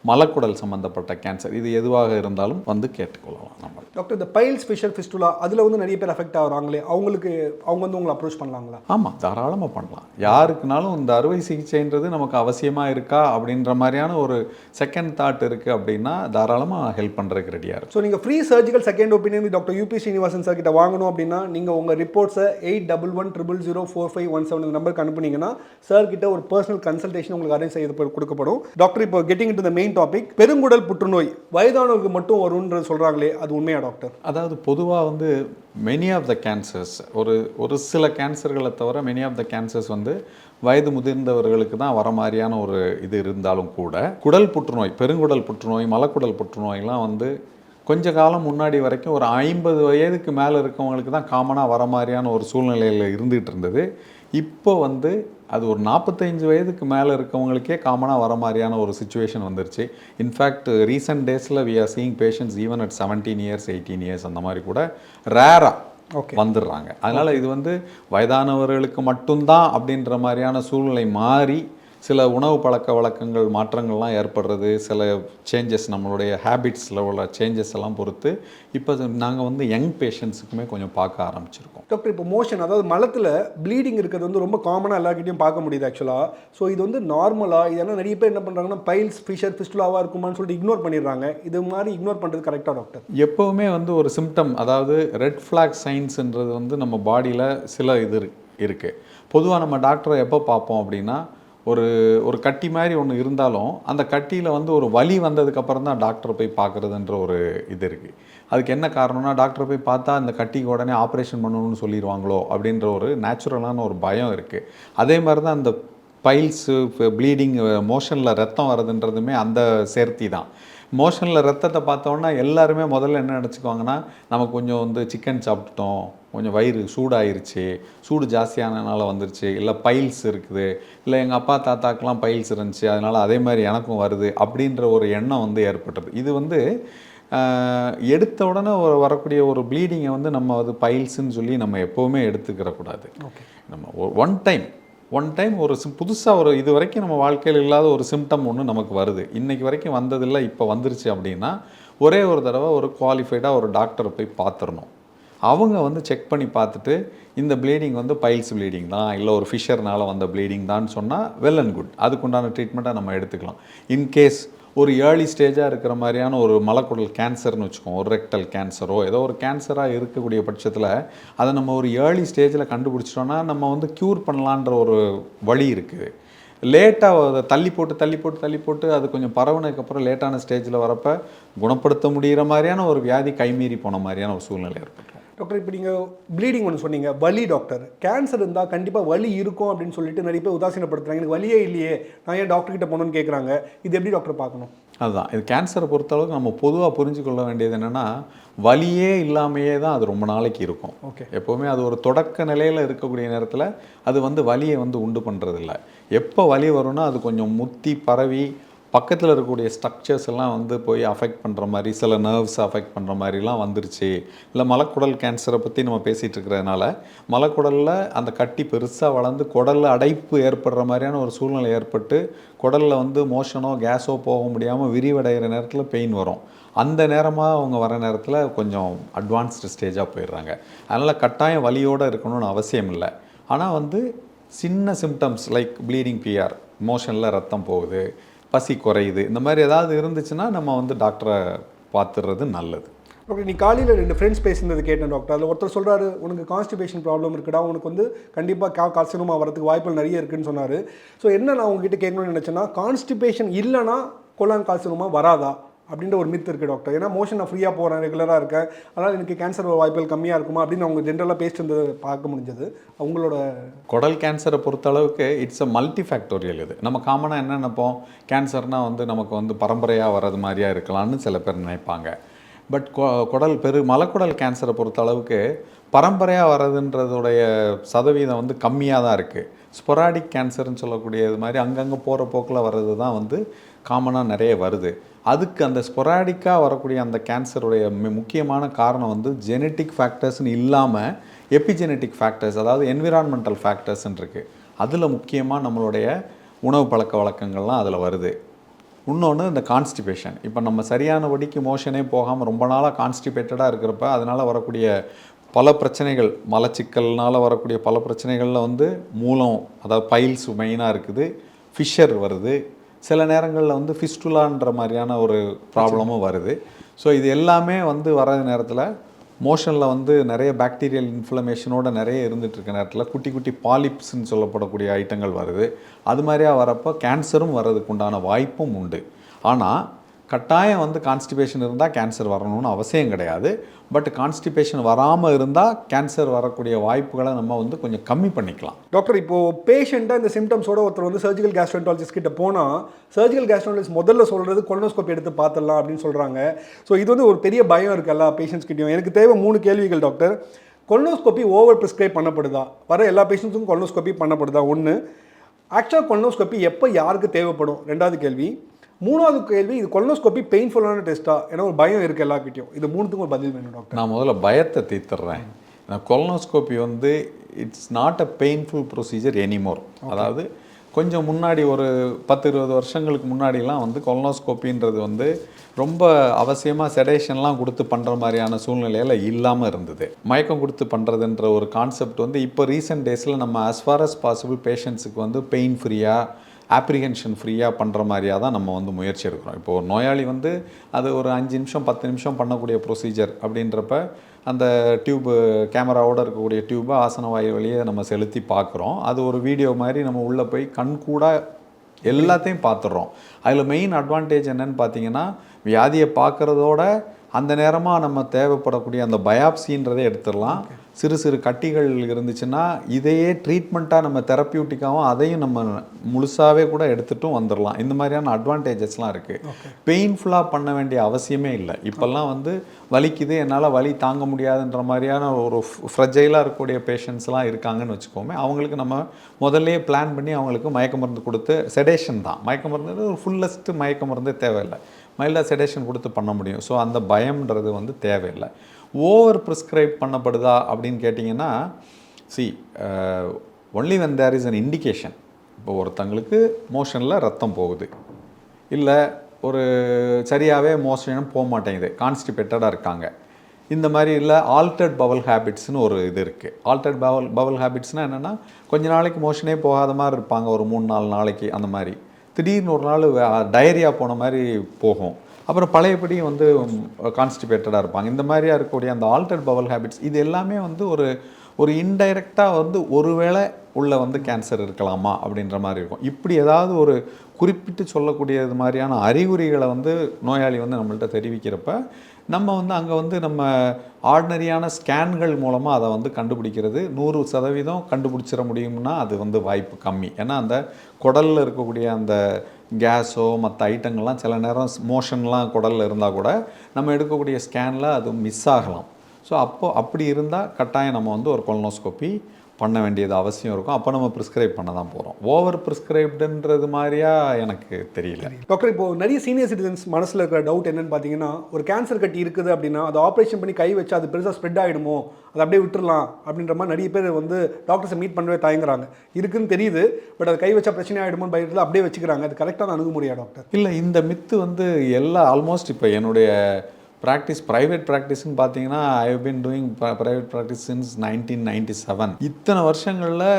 மலக்குடல் சம்மந்தப்பட்ட கேன்சர், இது எதுவாக இருந்தாலும் வந்து கேட்டுக்கொள்ளலாம் நம்ம. டாக்டர், இந்த பைல்ஸ், ஃபிஷர், ஃபிஸ்டுலா அதில் வந்து நிறைய பேர் அஃபெக்ட் ஆகிறாங்களே, அவங்க வந்து உங்களை அப்ரோச் பண்ணலாங்களா? ஆமாம், தாராளமாக பண்ணலாம். யாருக்குனாலும் இந்த அறுவை சிகிச்சைன்றது நமக்கு அவசியமாக இருக்கா அப்படின்ற மாதிரியான ஒரு செகண்ட் தாட் இருக்குது அப்படின்னா தாராளமாக ஹெல்ப் பண்ணுறதுக்கு ரெடியாக இருக்கும். ஸோ நீங்கள் free surgical second opinion doctor UP Srinivasan sir கிட்ட வாங்கணும் அப்படின்னா நீங்கள் உங்கள் ரிப்போர்ட்ஸை 8111004517 நம்பருக்கு அனுப்புனீங்கன்னா சார் கிட்ட ஒரு பர்சனல் கன்சல்டேஷன் உங்களுக்கு அரேஞ்ச் செய்து கொடுக்கப்படும். டாக்டர், இப்போ getting to the main topic, பெருங்குடல் புற்றுநோய் வயதானவருக்கு மட்டும் வரும்ன்றது சொல்கிறாங்களே, அது உண்மையா டாக்டர்? அதாவது பொதுவாக வந்து மெனி ஆஃப் த கேன்சர்ஸ், ஒரு சில கேன்சர்களை தவிர மெனி ஆஃப் த கேன்சர்ஸ் வந்து வயது முதிர்ந்தவர்களுக்கு தான் வர மாதிரியான ஒரு இது இருந்தாலும் கூட, குடல் புற்றுநோய், பெருங்குடல் புற்றுநோய், மலக்குடல் புற்றுநோய்லாம் வந்து கொஞ்ச காலம் முன்னாடி வரைக்கும் ஒரு 50 வயதுக்கு மேலே இருக்கவங்களுக்கு தான் காமனாக வர மாதிரியான ஒரு சூழ்நிலையில் இருந்துகிட்டு இருந்தது. இப்போ வந்து அது ஒரு 45 வயதுக்கு மேலே இருக்கவங்களுக்கே காமனாக வர மாதிரியான ஒரு சுச்சுவேஷன் வந்துருச்சு. இன்ஃபேக்ட் ரீசெண்ட் டேஸில் we are seeing patients even at 17 years 18 years அந்த மாதிரி கூட ரேராக வந்துடுறாங்க. அதனால் இது வந்து வயதானவர்களுக்கு மட்டும்தான் அப்படின்ற மாதிரியான சூழ்நிலை மாறி சில உணவு பழக்க வழக்கங்கள் மாற்றங்கள்லாம் ஏற்படுறது, சில சேஞ்சஸ் நம்மளுடைய ஹேபிட்ஸில் உள்ள சேஞ்சஸ் எல்லாம் பொறுத்து இப்போ நாங்கள் வந்து யங் பேஷண்ட்ஸுக்குமே கொஞ்சம் பார்க்க ஆரம்பிச்சிருக்கோம். டாக்டர், இப்போ மோஷன், அதாவது மலத்தில் ப்ளீடிங் இருக்கிறது வந்து ரொம்ப காமனாக எல்லாருக்கிட்டையும் பார்க்க முடியுது ஆக்சுவலாக. ஸோ இது வந்து நார்மலாக, இதெல்லாம் நிறைய பேர் என்ன பண்ணுறாங்கன்னா பைல்ஸ், ஃபிஷர், ஃபிஸ்டுலாவாக இருக்குமான்னு சொல்லிட்டு இக்னோர் பண்ணிடுறாங்க. இது மாதிரி இக்னோர் பண்ணுறது கரெக்டாக டாக்டர்? எப்போவுமே வந்து ஒரு சிம்டம், அதாவது ரெட் ஃப்ளாக் சைன்ஸுன்றது வந்து நம்ம பாடியில் சில இது இருக்குது. பொதுவாக நம்ம டாக்டரை எப்போ பார்ப்போம் அப்படின்னா, ஒரு கட்டி மாதிரி ஒன்று இருந்தாலும் அந்த கட்டியில் வந்து ஒரு வலி வந்ததுக்கப்புறம் தான் டாக்டரை போய் பார்க்குறதுன்ற ஒரு இது இருக்குது. அதுக்கு என்ன காரணம்னா டாக்டரை போய் பார்த்தா இந்த கட்டிக்கு உடனே ஆப்ரேஷன் பண்ணணும்னு சொல்லிடுவாங்களோ அப்படின்ற ஒரு நேச்சுரலான ஒரு பயம் இருக்குது. அதே மாதிரி தான் அந்த பைல்ஸு ப்ளீடிங் மோஷனில் ரத்தம் வருதுன்றதுமே அந்த சேர்த்தி தான். மோஷனில் ரத்தத்தை பார்த்தோன்னா எல்லாருமே முதல்ல என்ன நினச்சிக்குவாங்கன்னா, நமக்கு கொஞ்சம் வந்து சிக்கன் சாப்பிட்டுட்டோம், கொஞ்சம் வயிறு சூடாயிருச்சு, சூடு ஜாஸ்தியானனால வந்துருச்சு, இல்லை பைல்ஸ் இருக்குது, இல்லை எங்கள் அப்பா தாத்தாக்கெலாம் பைல்ஸ் இருந்துச்சு அதனால் அதே மாதிரி எனக்கும் வருது அப்படின்ற ஒரு எண்ணம் வந்து ஏற்பட்டது. இது வந்து எடுத்த உடனே வரக்கூடிய ஒரு ப்ளீடிங்கை வந்து நம்ம அது பைல்ஸுன்னு சொல்லி நம்ம எப்போவுமே எடுத்துக்கிறக்கூடாது. நம்ம ஒன் டைம் ஒரு புதுசாக ஒரு இது வரைக்கும் நம்ம வாழ்க்கையில் இல்லாத ஒரு சிம்டம் ஒன்று நமக்கு வருது, இன்றைக்கி வரைக்கும் வந்ததில்லை, இப்போ வந்துருச்சு அப்படின்னா ஒரே ஒரு தடவை ஒரு குவாலிஃபைடாக ஒரு டாக்டரை போய் பார்த்துடணும். அவங்க வந்து செக் பண்ணி பார்த்துட்டு இந்த ப்ளீடிங் வந்து பைல்ஸ் ப்ளீடிங் தான், இல்லை ஒரு ஃபிஷர்னால் வந்த ப்ளீடிங் தான் சொன்னால் வெல் அண்ட் குட், அதுக்குண்டான ட்ரீட்மெண்ட்டை நம்ம எடுத்துக்கலாம். இன்கேஸ் ஒரு ஏர்லி ஸ்டேஜாக இருக்கிற மாதிரியான ஒரு மலக்குடல் கேன்சர்னு வச்சுக்கோம், ஒரு ரெக்டல் கேன்சரோ ஏதோ ஒரு கேன்சராக இருக்கக்கூடிய பட்சத்தில் அதை நம்ம ஒரு ஏர்லி ஸ்டேஜில் கண்டுபிடிச்சிட்டோன்னா நம்ம வந்து க்யூர் பண்ணலான்ற ஒரு வழி இருக்குது. லேட்டாக அதை தள்ளி போட்டு அது கொஞ்சம் பரவுனதுக்கப்புறம் லேட்டான ஸ்டேஜில் வரப்போ குணப்படுத்த முடிகிற மாதிரியான ஒரு வியாதி கைமீறி போன மாதிரியான ஒரு சூழ்நிலை ஏற்படும். டாக்டர், இப்போ நீங்கள் ப்ளீடிங் ஒன்று சொன்னீங்க, வலி. டாக்டர், கேன்சர் இருந்தால் கண்டிப்பாக வலி இருக்கும் அப்படின்னு சொல்லிட்டு நிறைய பேர் உதாசீனப்படுத்துறாங்க. எனக்கு வலியே இல்லையே, நான் ஏன் டாக்டர்கிட்ட போகணுன்னு கேட்குறாங்க. இது எப்படி டாக்டர் பார்க்கணும்? அதுதான், இது கேன்சரை பொறுத்தளவுக்கு நம்ம பொதுவாக புரிஞ்சுக்கொள்ள வேண்டியது என்னென்னா, வலியே இல்லாமையே தான் அது ரொம்ப நாளைக்கு இருக்கும். ஓகே. எப்போவுமே அது ஒரு தொடக்க நிலையில் இருக்கக்கூடிய நேரத்தில் அது வந்து வலியை வந்து உண்டு பண்ணுறதில்ல. எப்போ வலி வரும்னா அது கொஞ்சம் முத்தி பரவி பக்கத்தில் இருக்கக்கூடிய ஸ்ட்ரக்சர்ஸ் எல்லாம் வந்து போய் அஃபெக்ட் பண்ணுற மாதிரி, சில நர்வ்ஸ் அஃபெக்ட் பண்ணுற மாதிரிலாம் வந்துருச்சு. இல்லை மலக்குடல் கேன்சரை பற்றி நம்ம பேசிகிட்டு இருக்கிறதுனால மலக்குடலில் அந்த கட்டி பெருசாக வளர்ந்து குடலில் அடைப்பு ஏற்படுற மாதிரியான ஒரு சூழ்நிலை ஏற்பட்டு குடலில் வந்து மோஷனோ கேஸோ போக முடியாமல் விரிவடைகிற நேரத்தில் பெயின் வரும். அந்த நேரமாக அவங்க வர நேரத்தில் கொஞ்சம் அட்வான்ஸ்டு ஸ்டேஜாக போயிடுறாங்க. அதனால் கட்டாயம் வலியோடு இருக்கணும்னு அவசியம் இல்லை. ஆனால் வந்து சின்ன சிம்டம்ஸ் லைக் ப்ளீடிங் பிஆர், மோஷனில் ரத்தம் போகுது, பசி குறையுது, இந்த மாதிரி ஏதாவது இருந்துச்சுன்னா நம்ம வந்து டாக்டரை பார்த்துடுறது நல்லது. டாக்டர், நீ காலையில் 2 ஃப்ரெண்ட்ஸ் பேசினது கேட்டேன் டாக்டர். அதில் ஒருத்தர் சொல்கிறாரு, உனக்கு கான்ஸ்டிபேஷன் ப்ராப்ளம் இருக்குடா, உனக்கு வந்து கண்டிப்பாக கார்சினோமா வரதுக்கு வாய்ப்புகள் நிறைய இருக்குன்னு சொன்னார். ஸோ என்ன நான் உங்ககிட்ட கேட்கணும்னு நினச்சேன்னா, கான்ஸ்டிபேஷன் இல்லைனா கொலான் கார்சினோமா வராதா அப்படின்ற ஒரு மித் இருக்குது டாக்டர். ஏன்னா மோஷன் நான் ஃப்ரீயாக போகிறேன், ரெகுலராக இருக்கேன், அதனால் எனக்கு கேன்சர் வாய்ப்புகள் கம்மியாக இருக்குமா அப்படின்னு அவங்க ஜென்ரலாக பேசிட்டு பார்க்க முடிஞ்சது. அவங்களோட குடல் கேன்சரை பொறுத்தளவுக்கு இட்ஸ் அ மல்டி ஃபேக்டோரியல். இது நம்ம காமனாக என்ன நினைப்போம், கேன்சர்னால் வந்து நமக்கு வந்து பரம்பரையாக வர்றது மாதிரியாக இருக்கலாம்னு சில பேர் நினைப்பாங்க. பட் மலக்குடல் கேன்சரை பொறுத்தளவுக்கு பரம்பரையாக வர்றதுன்றதுடைய சதவீதம் வந்து கம்மியாக தான் இருக்குது. ஸ்பொராடிக் கேன்சர்னு சொல்லக்கூடியது மாதிரி அங்கங்கே போகிற போக்கில் வர்றது தான் வந்து காமனாக நிறைய வருது. அதுக்கு அந்த ஸ்பொராடிக்காக வரக்கூடிய அந்த கேன்சருடைய முக்கியமான காரணம் வந்து ஜெனட்டிக் ஃபேக்டர்ஸ்னு இல்லாமல் எபிஜெனட்டிக் ஃபேக்டர்ஸ், அதாவது என்விரான்மெண்டல் ஃபேக்டர்ஸ்ன்னு இருக்குது. அதில் முக்கியமாக நம்மளுடைய உணவு பழக்க வழக்கங்கள்லாம் அதில் வருது. இன்னொன்று இந்த கான்ஸ்டிபேஷன். இப்போ நம்ம சரியானபடிக்கு மோஷனே போகாமல் ரொம்ப நாளாக கான்ஸ்டிபேட்டடாக இருக்கிறப்ப அதனால் வரக்கூடிய பல பிரச்சனைகள், மலச்சிக்கல்னால் வரக்கூடிய பல பிரச்சனைகளில் வந்து மூலம், அதாவது பைல்ஸ் மெயினாக இருக்குது, ஃபிஷர் வருது, சில நேரங்களில் வந்து ஃபிஸ்டுலான்ற மாதிரியான ஒரு ப்ராப்ளமும் வருது. ஸோ இது எல்லாமே வந்து வர நேரத்தில் மோஷனில் வந்து நிறைய பாக்டீரியல் இன்ஃப்ளமேஷனோட நிறைய இருந்துகிட்ருக்க நேரத்தில் குட்டி குட்டி பாலிப்ஸ்ன்னு சொல்லப்படக்கூடிய ஐட்டங்கள் வருது. அது மாதிரியாக வரப்போ கேன்சரும் வர்றதுக்கு உண்டான வாய்ப்பும் உண்டு. ஆனால் கட்டாயம் வந்து கான்ஸ்டிபேஷன் இருந்தால் கேன்சர் வரணும்னு அவசியம் கிடையாது. பட் கான்ஸ்டிபேஷன் வராமல் இருந்தால் கேன்சர் வரக்கூடிய வாய்ப்புகளை நம்ம வந்து கொஞ்சம் கம்மி பண்ணிக்கலாம். டாக்டர், இப்போது பேஷண்ட்டாக இந்த சிம்டம்ஸோட ஒருத்தர் வந்து சர்ஜிக்கல் கேஸ்ட்ரோஎன்ட்ராலஜிஸ்ட் கிட்ட போனால் சர்ஜிக்கல் கேஸ்ட்ரோஎன்ட்ராலஜிஸ்ட் முதல்ல சொல்கிறது கொலனோஸ்கோபி எடுத்து பார்த்துடலாம் அப்படின்னு சொல்கிறாங்க. ஸோ இது வந்து ஒரு பெரிய பயம் இருக்குல்ல பேஷண்ட்ஸ் கிட்டையும். எனக்கு தேவை 3 கேள்விகள் டாக்டர். கொலனோஸ்கோபி ஓவர் ப்ரிஸ்கிரைப் பண்ணப்படுதா? வர எல்லா பேஷண்ட்ஸுக்கும் கொலனோஸ்கோபி பண்ணப்படுதா? 1. ஆக்சுவலாக கொலனோஸ்கோபி எப்போ யாருக்கு தேவைப்படும்? 2வது கேள்வி. 3வது கேள்வி, இது கொலனோஸ்கோபி பெயின்ஃபுல்லான டெஸ்ட்டா? ஏன்னா ஒரு பயம் இருக்குது எல்லாக்கிட்டையும். இது 3த்துக்கும் ஒரு பதில் வேணும் டாக்டர். நான் முதல்ல பயத்தை தீர்த்துறேன். கொலனோஸ்கோபி வந்து it's not a painful procedure anymore. அதாவது கொஞ்சம் முன்னாடி ஒரு 10-20 வருஷங்களுக்கு முன்னாடிலாம் வந்து கொலனோஸ்கோப்பின்றது வந்து ரொம்ப அவசியமாக செடேஷன்லாம் கொடுத்து பண்ணுற மாதிரியான சூழ்நிலையில் இல்லாமல் இருந்தது. மயக்கம் கொடுத்து பண்ணுறதுன்ற ஒரு கான்செப்ட் வந்து இப்போ ரீசெண்ட் டேஸில் நம்ம as far as possible பேஷண்ட்ஸுக்கு வந்து பெயின் ஃப்ரீயாக, ஆப்ரிஹென்ஷன் ஃப்ரீயாக பண்ணுற மாதிரியாக தான் நம்ம வந்து முயற்சி எடுக்கிறோம். இப்போ ஒரு நோயாளி வந்து அது ஒரு 5 நிமிஷம் 10 நிமிஷம் பண்ணக்கூடிய ப்ரொசீஜர் அப்படின்றப்ப அந்த டியூப்பு, கேமராவோடு இருக்கக்கூடிய டியூப்பை ஆசன வாயு வழியே நம்ம செலுத்தி பார்க்குறோம். அது ஒரு வீடியோ மாதிரி நம்ம உள்ளே போய் கண்கூட எல்லாத்தையும் பார்த்துடுறோம். அதில் மெயின் அட்வான்டேஜ் என்னன்னு பார்த்தீங்கன்னா, வியாதியை பார்க்குறதோட அந்த நேரமாக நம்ம தேவைப்படக்கூடிய அந்த பயாப்சின்றதை எடுத்துடலாம். சிறு சிறு கட்டிகள் இருந்துச்சுன்னா இதையே ட்ரீட்மெண்ட்டாக நம்ம தெரப்பியூட்டிக்காகவும் அதையும் நம்ம முழுசாகவே கூட எடுத்துட்டும் வந்துடலாம். இந்த மாதிரியான அட்வான்டேஜஸ்லாம் இருக்குது. பெயின்ஃபுல்லாக பண்ண வேண்டிய அவசியமே இல்லை. இப்போல்லாம் வந்து வலிக்குது, என்னால் வலி தாங்க முடியாதுன்ற மாதிரியான ஒரு ஃப்ரெஜைலாக இருக்கக்கூடிய பேஷண்ட்ஸ்லாம் இருக்காங்கன்னு வச்சுக்கோமே. அவங்களுக்கு நம்ம முதல்லே பிளான் பண்ணி அவங்களுக்கு மயக்க மருந்து கொடுத்து, செடேஷன் தான் மயக்க மருந்து, ஒரு ஃபுல்லஸ்ட்டு மயக்க மருந்தே தேவையில்லை, மைல்டாக செடேஷன் கொடுத்து பண்ண முடியும். ஸோ அந்த பயம்ன்றது வந்து தேவையில்லை. ஓவர் ப்ரிஸ்கிரைப் பண்ணப்படுதா அப்படின்னு கேட்டிங்கன்னா, only when there is an indication. இப்போ ஒருத்தங்களுக்கு மோஷனில் ரத்தம் போகுது, இல்லை ஒரு சரியாகவே மோஷனும் போக மாட்டேங்குது, கான்ஸ்டிபேட்டடாக இருக்காங்க, இந்த மாதிரி இல்லை ஆல்டர்ட் பவல் ஹேபிட்ஸ்னு ஒரு இது இருக்குது. ஆல்டர்ட் பவல் ஹேபிட்ஸ்னால் என்னென்னா, கொஞ்ச நாளைக்கு மோஷனே போகாத மாதிரி இருப்பாங்க, ஒரு 3-4 நாளைக்கு அந்த மாதிரி. திடீர்னு ஒரு நாள் டயரியா போன மாதிரி போகும், அப்புறம் பழையபடி வந்து கான்ஸ்டிபேட்டடாக இருப்பாங்க. இந்த மாதிரியாக இருக்கக்கூடிய அந்த ஆல்டர்ட் பவல் ஹேபிட்ஸ் இது எல்லாமே வந்து ஒரு இன்டைரக்டாக வந்து ஒருவேளை உள்ள வந்து கேன்சர் இருக்கலாமா அப்படின்ற மாதிரி இருக்கும். இப்படி ஏதாவது ஒரு குறிப்பிட்டு சொல்லக்கூடியது மாதிரியான அறிகுறிகளை வந்து நோயாளி வந்து நம்மள்கிட்ட தெரிவிக்கிறப்ப நம்ம வந்து அங்கே வந்து நம்ம ஆர்டினரியான ஸ்கேன்கள் மூலமாக அதை வந்து கண்டுபிடிக்கிறது 100% கண்டுபிடிச்சிட முடியும்னா அது வந்து வாய்ப்பு கம்மி. ஏன்னா அந்த குடலில் இருக்கக்கூடிய அந்த கேஸோ மற்ற ஐட்டங்கள்லாம் சில நேரம் மோஷன்லாம் குடலில் இருந்தால் கூட நம்ம எடுக்கக்கூடிய ஸ்கேனில் அது மிஸ் ஆகலாம். ஸோ அப்படி இருந்தால் கட்டாயம் நம்ம வந்து ஒரு கொலனோஸ்கோப்பி பண்ண வேண்டியது அவசியம் இருக்கும். அப்போ நம்ம ப்ரிஸ்கிரைப் பண்ண தான் போகிறோம். ஓவர் ப்ரிஸ்கிரைப்டுன்றது மாதிரியா எனக்கு தெரியல. டாக்டர், இப்போ நிறைய சீனியர் சிட்டிசன்ஸ் மனசில் இருக்கிற டவுட் என்னன்னு பார்த்தீங்கன்னா, ஒரு கேன்சர் கட்டி இருக்குது அப்படின்னா அதை ஆப்ரேஷன் பண்ணி கை வச்சு அது பெருசாக ஸ்ப்ரெட் ஆகிடுமோ, அதை அப்படியே விட்டுறலாம் அப்படின்ற மாதிரி நிறைய பேர் வந்து டாக்டர்ஸை மீட் பண்ணவே தயங்குறாங்க. இருக்குன்னு தெரியுது, பட் அதை கை வச்சா பிரச்சனை ஆகிடுமோன்னு பயத்தில் அப்படியே வச்சுக்கிறாங்க. அது கரெக்டான அணுகுமுறையா டாக்டர்? இல்லை, இந்த மித்து வந்து ஆல்மோஸ்ட் இப்போ என்னுடைய ப்ரைவேட் ப்ராக்டிஸ்ன்னு பார்த்தீங்கன்னா, I have been doing private practice since 1997. இத்தனை வருஷங்களில்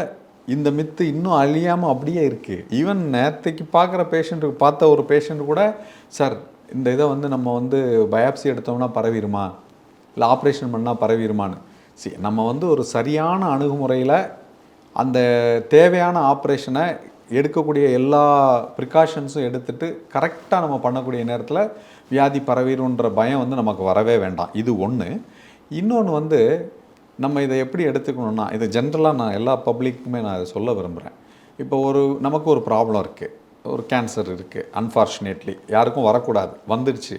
இந்த மித்து இன்னும் அழியாமல் அப்படியே இருக்குது. ஈவன் நேரத்தைக்கு பார்த்த ஒரு பேஷண்ட்டு கூட, சார் இந்த இதை வந்து நம்ம வந்து பயாப்சி எடுத்தோம்னா பரவிடுமா, இல்லை ஆப்ரேஷன் பண்ணால் பரவிடுமான்னு. நம்ம வந்து ஒரு சரியான அணுகுமுறையில் அந்த தேவையான ஆப்ரேஷனை எடுக்கக்கூடிய எல்லா ப்ரிகாஷன்ஸும் எடுத்துகிட்டு கரெக்டாக நம்ம பண்ணக்கூடிய நேரத்தில் வியாதி பரவிடுன்ற பயம் வந்து நமக்கு வரவே வேண்டாம். இது ஒன்று. இன்னொன்று வந்து நம்ம இதை எப்படி எடுத்துக்கணுன்னா, இது ஜென்ரலாக நான் எல்லா பப்ளிக்குமே நான் இதை சொல்ல விரும்புகிறேன். இப்போ நமக்கு ஒரு ப்ராப்ளம் இருக்குது, ஒரு கேன்சர் இருக்குது, அன்ஃபார்ச்சுனேட்லி யாருக்கும் வரக்கூடாது, வந்துடுச்சு.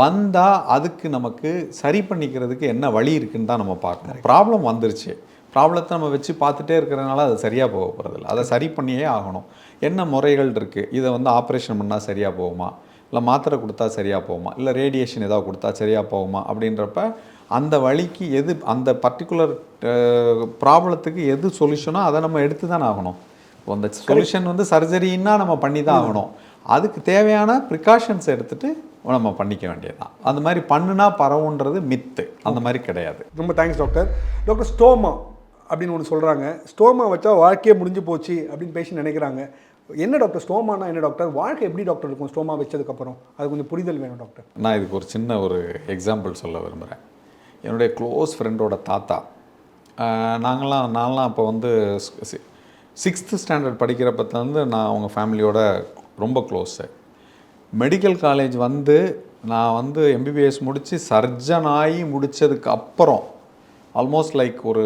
வந்தால் அதுக்கு நமக்கு சரி பண்ணிக்கிறதுக்கு என்ன வழி இருக்குன்னு தான் நம்ம பார்க்கணும். ப்ராப்ளம் வந்துருச்சு, ப்ராப்ளத்தை நம்ம வச்சு பார்த்துட்டே இருக்கிறதுனால அது சரியாக போக போகிறதில்ல, அதை சரி பண்ணியே ஆகணும். என்ன முறைகள் இருக்குது, இதை வந்து ஆப்ரேஷன் பண்ணால் சரியாக போகுமா, இல்லை மாத்திரை கொடுத்தா சரியாக போகுமா, இல்லை ரேடியேஷன் ஏதாவது கொடுத்தா சரியாக போகுமா அப்படின்றப்ப அந்த வழிக்கு எது, அந்த பர்டிகுலர் ப்ராப்ளத்துக்கு எது சொல்யூஷனோ அதை நம்ம எடுத்து தான் ஆகணும். அந்த சொல்யூஷன் வந்து சர்ஜரின்னா நம்ம பண்ணி தான் ஆகணும். அதுக்கு தேவையான ப்ரிகாஷன்ஸ் எடுத்துகிட்டு நம்ம பண்ணிக்க வேண்டியதுதான். அந்த மாதிரி பண்ணுனா பரவுன்றது மித்து, அந்த மாதிரி கிடையாது. ரொம்ப தேங்க்ஸ் டாக்டர். டாக்டர், ஸ்டோமா அப்படின்னு ஒன்று சொல்கிறாங்க. ஸ்டோமா வச்சா வாழ்க்கையே முடிஞ்சு போச்சு அப்படின்னு பேஷண்ட் நினைக்கிறாங்க. என்ன டாக்டர் ஸ்டோமானா என்ன டாக்டர்? வாழ்க்கை எப்படி டாக்டர் இருக்கும் ஸ்டோமா வச்சதுக்கப்புறம்? அது கொஞ்சம் புரிதல் வேணும் டாக்டர். நான் இதுக்கு ஒரு சின்ன ஒரு எக்ஸாம்பிள் சொல்ல விரும்புகிறேன். என்னுடைய க்ளோஸ் ஃப்ரெண்டோட தாத்தா, நான்லாம் அப்போ வந்து 6th ஸ்டாண்டர்ட் படிக்கிறப்பத்துலேருந்து நான் அவங்க ஃபேமிலியோட ரொம்ப க்ளோஸு. மெடிக்கல் காலேஜ் வந்து நான் வந்து MBBS முடித்து சர்ஜன் ஆகி முடித்ததுக்கு அப்புறம் ஆல்மோஸ்ட் லைக் ஒரு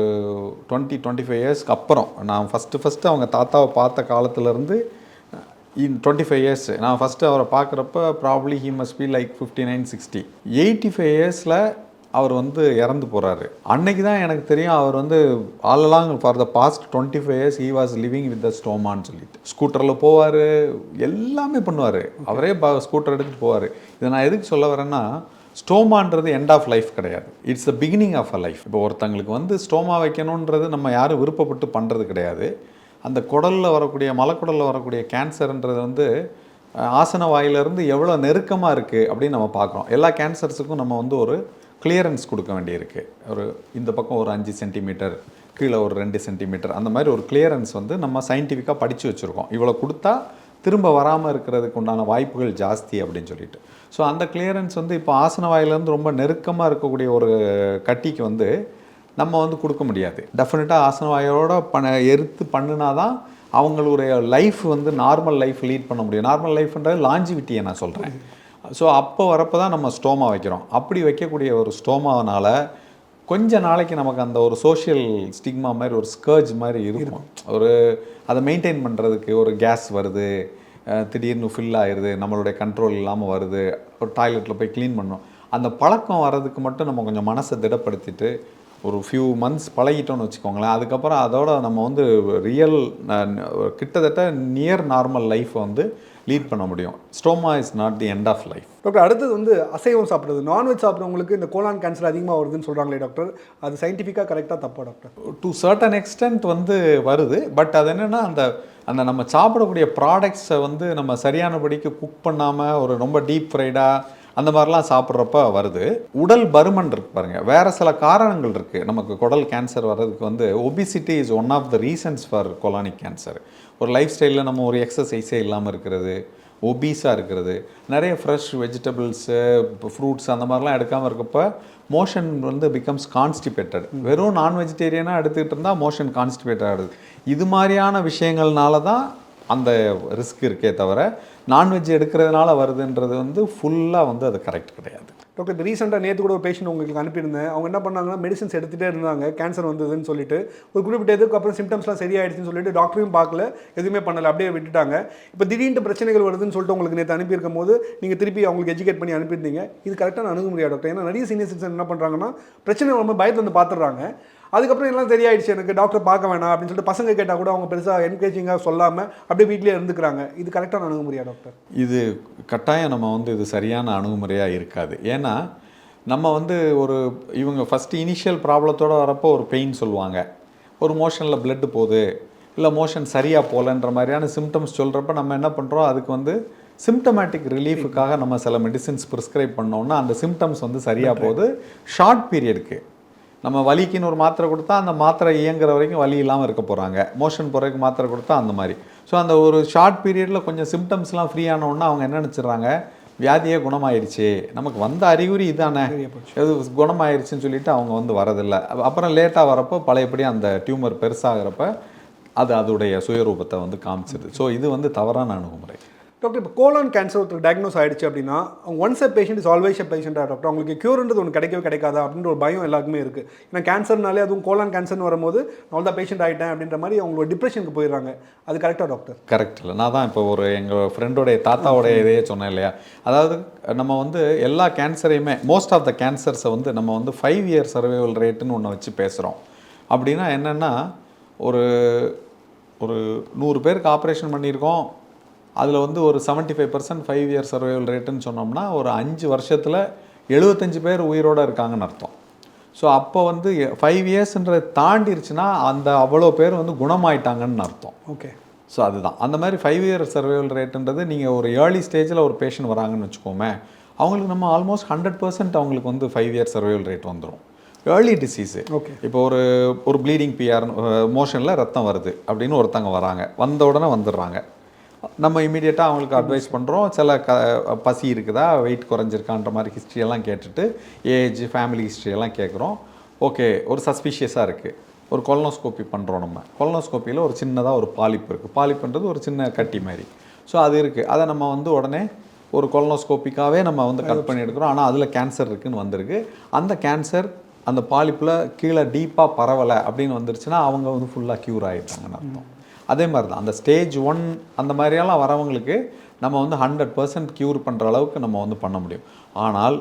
20-25 இயர்ஸ்க்கு அப்புறம் நான் ஃபஸ்ட்டு அவங்க தாத்தாவை பார்த்த காலத்துலேருந்து 25 இயர்ஸ் நான் ஃபஸ்ட்டு அவரை பார்க்குறப்ப probably he must be like 59-60. 85 இயர்ஸில் அவர் வந்து இறந்து போகிறாரு. அன்னைக்கு தான் எனக்கு தெரியும் அவர் வந்து all along for the past 25 years he was living with the ஸ்டோமான்னு சொல்லிட்டு. ஸ்கூட்டரில் போவார், எல்லாமே பண்ணுவார், அவரே ஸ்கூட்டர் எடுத்துகிட்டு போவார். இதை நான் எதுக்கு சொல்ல வரேன்னா, ஸ்டோமான்றது எண்ட் ஆஃப் லைஃப் கிடையாது, it's the beginning of a life. இப்போ ஒருத்தங்களுக்கு வந்து ஸ்டோமா வைக்கணுன்றது நம்ம யாரும் விருப்பப்பட்டு பண்ணுறது கிடையாது. அந்த குடலில் வரக்கூடிய மலக்குடலில் வரக்கூடிய கேன்சர்ன்றது வந்து ஆசன வாயிலிருந்து எவ்வளோ நெருக்கமாக இருக்குது அப்படின்னு நம்ம பார்க்குறோம். எல்லா கேன்சர்ஸுக்கும் நம்ம வந்து ஒரு கிளியரன்ஸ் கொடுக்க வேண்டியிருக்கு. இந்த பக்கம் ஒரு 5 சென்டிமீட்டர், கீழே ஒரு 2 சென்டிமீட்டர், அந்த மாதிரி ஒரு கிளியரன்ஸ் வந்து நம்ம சயின்டிஃபிக்காக படித்து வச்சுருக்கோம். இவ்வளோ கொடுத்தா திரும்ப வராமல் இருக்கிறதுக்கு உண்டான வாய்ப்புகள் ஜாஸ்தி அப்படின்னு சொல்லிட்டு. ஸோ அந்த கிளியரன்ஸ் வந்து இப்போ ஆசன வாயிலேருந்து ரொம்ப நெருக்கமாக இருக்கக்கூடிய ஒரு கட்டிக்கு வந்து நம்ம வந்து கொடுக்க முடியாது. டெஃபினட்டாக ஆசன வாயோட எடுத்து பண்ணினா தான் அவங்களுடைய லைஃப் வந்து நார்மல் லைஃப் லீட் பண்ண முடியும். நார்மல் லைஃப்ன்றது லாஞ்சிவிட்டியை நான் சொல்கிறேன். ஸோ அப்போ வரப்போ தான் நம்ம ஸ்டோமா வைக்கிறோம். அப்படி வைக்கக்கூடிய ஒரு ஸ்டோமாவனால கொஞ்ச நாளைக்கு நமக்கு அந்த ஒரு சோஷியல் ஸ்டிக்மா மாதிரி ஒரு ஸ்கர்ஜ் மாதிரி இருக்கும். ஒரு அதை மெயின்டைன் பண்ணுறதுக்கு ஒரு கேஸ் வருது, திடீர்னு ஃபில் ஆயிடுது, நம்மளுடைய கண்ட்ரோல் இல்லாமல் வருது, ஒரு டாய்லெட்டில் போய் க்ளீன் பண்ணோம். அந்த பழக்கம் வர்றதுக்கு மட்டும் நம்ம கொஞ்சம் மனசை திடப்படுத்திட்டு ஒரு ஃபியூ மந்த்ஸ் பழகிட்டோன்னு வச்சுக்கோங்களேன். அதுக்கப்புறம் அதோட நம்ம வந்து ரியல் கிட்டத்தட்ட நியர் நார்மல் லைஃப்பை வந்து லீட் பண்ண முடியும். Stoma is not the end of life. Doctor, அடுத்தது வந்து அசைவம் சாப்பிட்றது, நான்வெஜ் சாப்பிட்றவங்களுக்கு இந்த கோலான் கேன்சர் அதிகமாக வருதுன்னு சொல்கிறாங்களே டாக்டர், அது சயின்டிஃபிக்காக கரெக்டாக தப்பா டாக்டர்? டு சர்டன் எக்ஸ்டென்ட் வந்து வருது. பட் அது என்னென்னா அந்த அந்த நம்ம சாப்பிடக்கூடிய ப்ராடக்ட்ஸை வந்து நம்ம சரியானபடிக்கு குக் பண்ணாமல் ஒரு ரொம்ப டீப் ஃப்ரைடாக அந்த மாதிரிலாம் சாப்பிட்றப்ப வருது. உடல் பருமன் இருக்குது பாருங்கள், வேறு சில காரணங்கள் இருக்குது நமக்கு குடல் கேன்சர் வர்றதுக்கு. வந்து obesity is one of the reasons for colonic cancer. ஒரு லைஃப் ஸ்டைலில் நம்ம ஒரு எக்ஸசைஸே இல்லாமல் இருக்கிறது, ஒபீஸாக இருக்கிறது, நிறைய ஃப்ரெஷ் வெஜிடபிள்ஸு ஃப்ரூட்ஸ் அந்த மாதிரிலாம் எடுக்காமல் இருக்கப்போ மோஷன் வந்து பிகம்ஸ் கான்ஸ்டிபேட்டட். வெறும் நான் வெஜிடேரியனாக எடுத்துக்கிட்டு இருந்தால் மோஷன் கான்ஸ்டிபேட் ஆகிடுது. இது மாதிரியான விஷயங்கள்னால தான் அந்த ரிஸ்க் இருக்கே தவிர நான்வெஜ் எடுக்கிறதுனால வருதுன்றது வந்து ஃபுல்லாக வந்து அது கரெக்ட் கிடையாது. டாக்டர், இப்போ ரீசெண்டாக நேற்று கூட ஒரு பேஷண்ட் உங்களுக்கு அனுப்பியிருந்தேன். அவங்க என்ன பண்ணாங்கன்னா மெடிசன்ஸ் எடுத்துகிட்டே இருந்தாங்க, கேன்சர் வந்ததுன்னு சொல்லிட்டு. ஒரு குறிப்பிட்ட இதுக்கு அப்புறம் சிம்டம்ஸ்லாம் சரியாயிடுச்சுன்னு சொல்லிட்டு டாக்டரையும் பார்க்கல, எதுவுமே பண்ணலை, அப்படியே விட்டுட்டாங்க. இப்போ திடீர்னு பிரச்சனைகள் வருதுன்னு சொல்லிட்டு உங்களுக்கு நேற்று அனுப்பியிருக்கும் போது நீங்கள் திருப்பி அவங்களுக்கு எஜுகேட் பண்ணி அனுப்பியிருந்தீங்க. இது கரெக்டான அணுகுமுறையா டாக்டர்? ஏன்னா நிறைய சீனியர் சிட்டிசன் என்ன பண்ணுறாங்கன்னா பிரச்சனை ரொம்ப பயத்தை வந்து பார்த்துடுறாங்க. அதுக்கப்புறம் எல்லாம் சரியாயிடுச்சு, எனக்கு டாக்டர் பார்க்க வேணாம் அப்படின்னு சொல்லிட்டு பசங்க கேட்டால் கூட அவங்க பெருசாக என்கரேஜிங்காக சொல்லாமல் அப்படியே வீட்டிலே இருந்துக்கிறாங்க. இது கரெக்டான அணுகுமுறையா டாக்டர்? இது கட்டாயம் நம்ம வந்து இது சரியான அணுகுமுறையாக இருக்காது. ஏன்னா நம்ம வந்து இவங்க ஃபஸ்ட்டு இனிஷியல் ப்ராப்ளத்தோடு வரப்போ ஒரு பெயின் சொல்லுவாங்க, ஒரு மோஷனில் பிளட்டு போகுது, இல்லை மோஷன் சரியாக போகலன்ற மாதிரியான சிம்டம்ஸ் சொல்கிறப்ப நம்ம என்ன பண்ணுறோம், அதுக்கு வந்து சிம்டமேட்டிக் ரிலீஃபுக்காக நம்ம சில மெடிசின்ஸ் ப்ரிஸ்கிரைப் பண்ணோன்னா அந்த சிம்டம்ஸ் வந்து சரியாக போகுது ஷார்ட் பீரியடுக்கு. நம்ம வலிக்குன்னு ஒரு மாத்திரை கொடுத்தா அந்த மாத்திரை இயங்குற வரைக்கும் வலி இல்லாமல் இருக்க போகிறாங்க, மோஷன் போகிறதுக்கு மாத்திரை கொடுத்தா அந்த மாதிரி. ஸோ அந்த ஒரு ஷார்ட் பீரியடில் கொஞ்சம் சிம்டம்ஸ்லாம் ஃப்ரீ ஆனோன்னா அவங்க என்ன நினச்சிட்றாங்க, வியாதியே குணமாயிடுச்சு, நமக்கு வந்த அறிகுறி இதானே, எது குணமாயிடுச்சுன்னு சொல்லிட்டு அவங்க வந்து வரதில்லை. அப்புறம் லேட்டாக வரப்போ பழையபடி அந்த டியூமர் பெருசாகிறப்ப அது அதோடைய சுயரூபத்தை வந்து காமிச்சிது. ஸோ இது வந்து தவறான அணுகுமுறை. டாக்டர், இப்போ கோலான் கேன்சர் ஒருத்தர் டயக்னோஸ் ஆகிடுச்சு அப்படின்னா அவங்க once a patient is always a பேஷண்ட்டாக டாக்டர், அவங்களுக்கு க்யூர்ன்றது ஒன்று கிடைக்கவே கிடைக்காதா அப்படின்ற ஒரு பயம் எல்லாருக்குமே இருக்குது. ஏன்னா கேன்சர்னாலே அதுவும் கோலான் கேன்சர்னு வரும்போது நான் தான் பேஷண்ட் ஆகிட்டேன் அப்படின்ற மாதிரி அவங்களோட டிப்ரெஷனுக்கு போயிடுறாங்க. அது கரெக்டாக டாக்டர்? கரெக்ட் இல்லை. நான் தான் இப்போ எங்கள் ஃப்ரெண்டோடைய தாத்தாவோடைய இதையே சொன்னேன் இல்லையா, அதாவது நம்ம வந்து எல்லா கேன்சரையுமே மோஸ்ட் ஆஃப் த கேன்சர்ஸை வந்து நம்ம வந்து 5 year சர்வைவல் ரேட்டுன்னு ஒன்று வச்சு பேசுகிறோம். அப்படின்னா என்னென்னா ஒரு 100 பேருக்கு ஆப்ரேஷன் பண்ணியிருக்கோம், அதில் வந்து ஒரு 75% 5 year சர்வைவல் ரேட்டுன்னு சொன்னோம்னா ஒரு 5 வருஷத்தில் 75 பேர் உயிரோடு இருக்காங்கன்னு அர்த்தம். ஸோ அப்போ வந்து 5 yearsன்றதை தாண்டிருச்சுன்னா அந்த அவ்வளோ பேர் வந்து குணமாயிட்டாங்கன்னு அர்த்தம். ஓகே. ஸோ அதுதான் அந்த மாதிரி 5 year சர்வைவல் ரேட்டுன்றது. நீங்கள் ஒரு ஏர்லி ஸ்டேஜில் ஒரு பேஷண்ட் வராங்கன்னு வச்சுக்கோமே, அவங்களுக்கு நம்ம ஆல்மோஸ்ட் 100% அவங்களுக்கு வந்து 5 year சர்வைவல் ரேட் வந்துடும். Early disease. ஓகே. இப்போ ஒரு ப்ளீடிங் பிஆர் மோஷனில் ரத்தம் வருது அப்படின்னு ஒருத்தங்க வராங்க, வந்த உடனே வந்துடுறாங்க. நம்ம இமீடியட்டாக அவங்களுக்கு அட்வைஸ் பண்ணுறோம், சில பசி இருக்குதா, வெயிட் குறைஞ்சிருக்கான்ற மாதிரி ஹிஸ்ட்ரியெல்லாம் கேட்டுட்டு ஏஜ் ஃபேமிலி ஹிஸ்ட்ரியெல்லாம் கேட்குறோம். ஓகே, ஒரு சஸ்பிஷியஸாக இருக்குது, ஒரு கொலனோஸ்கோப்பி பண்ணுறோம். நம்ம கொலனோஸ்கோப்பியில் ஒரு சின்னதாக ஒரு பாலிப் இருக்குது, பாலிப்புன்றது ஒரு சின்ன கட்டி மாதிரி. ஸோ அது இருக்குது, அதை நம்ம வந்து உடனே ஒரு கொலனோஸ்கோப்பிக்காகவே நம்ம வந்து கட் பண்ணி எடுக்கிறோம். ஆனால் அதில் கேன்சர் இருக்குதுன்னு வந்திருக்கு. அந்த கேன்சர் அந்த பாலிப்பில் கீழே டீப்பாக பரவலை அப்படின்னு வந்துருச்சுன்னா அவங்க வந்து ஃபுல்லாக க்யூர் ஆகிட்டாங்கன்னு அர்த்தம். அதே மாதிரி தான் அந்த ஸ்டேஜ் 1 அந்த மாதிரியெல்லாம் வரவங்களுக்கு நம்ம வந்து 100% க்யூர் பண்ணுற அளவுக்கு நம்ம வந்து பண்ண முடியும். ஆனால்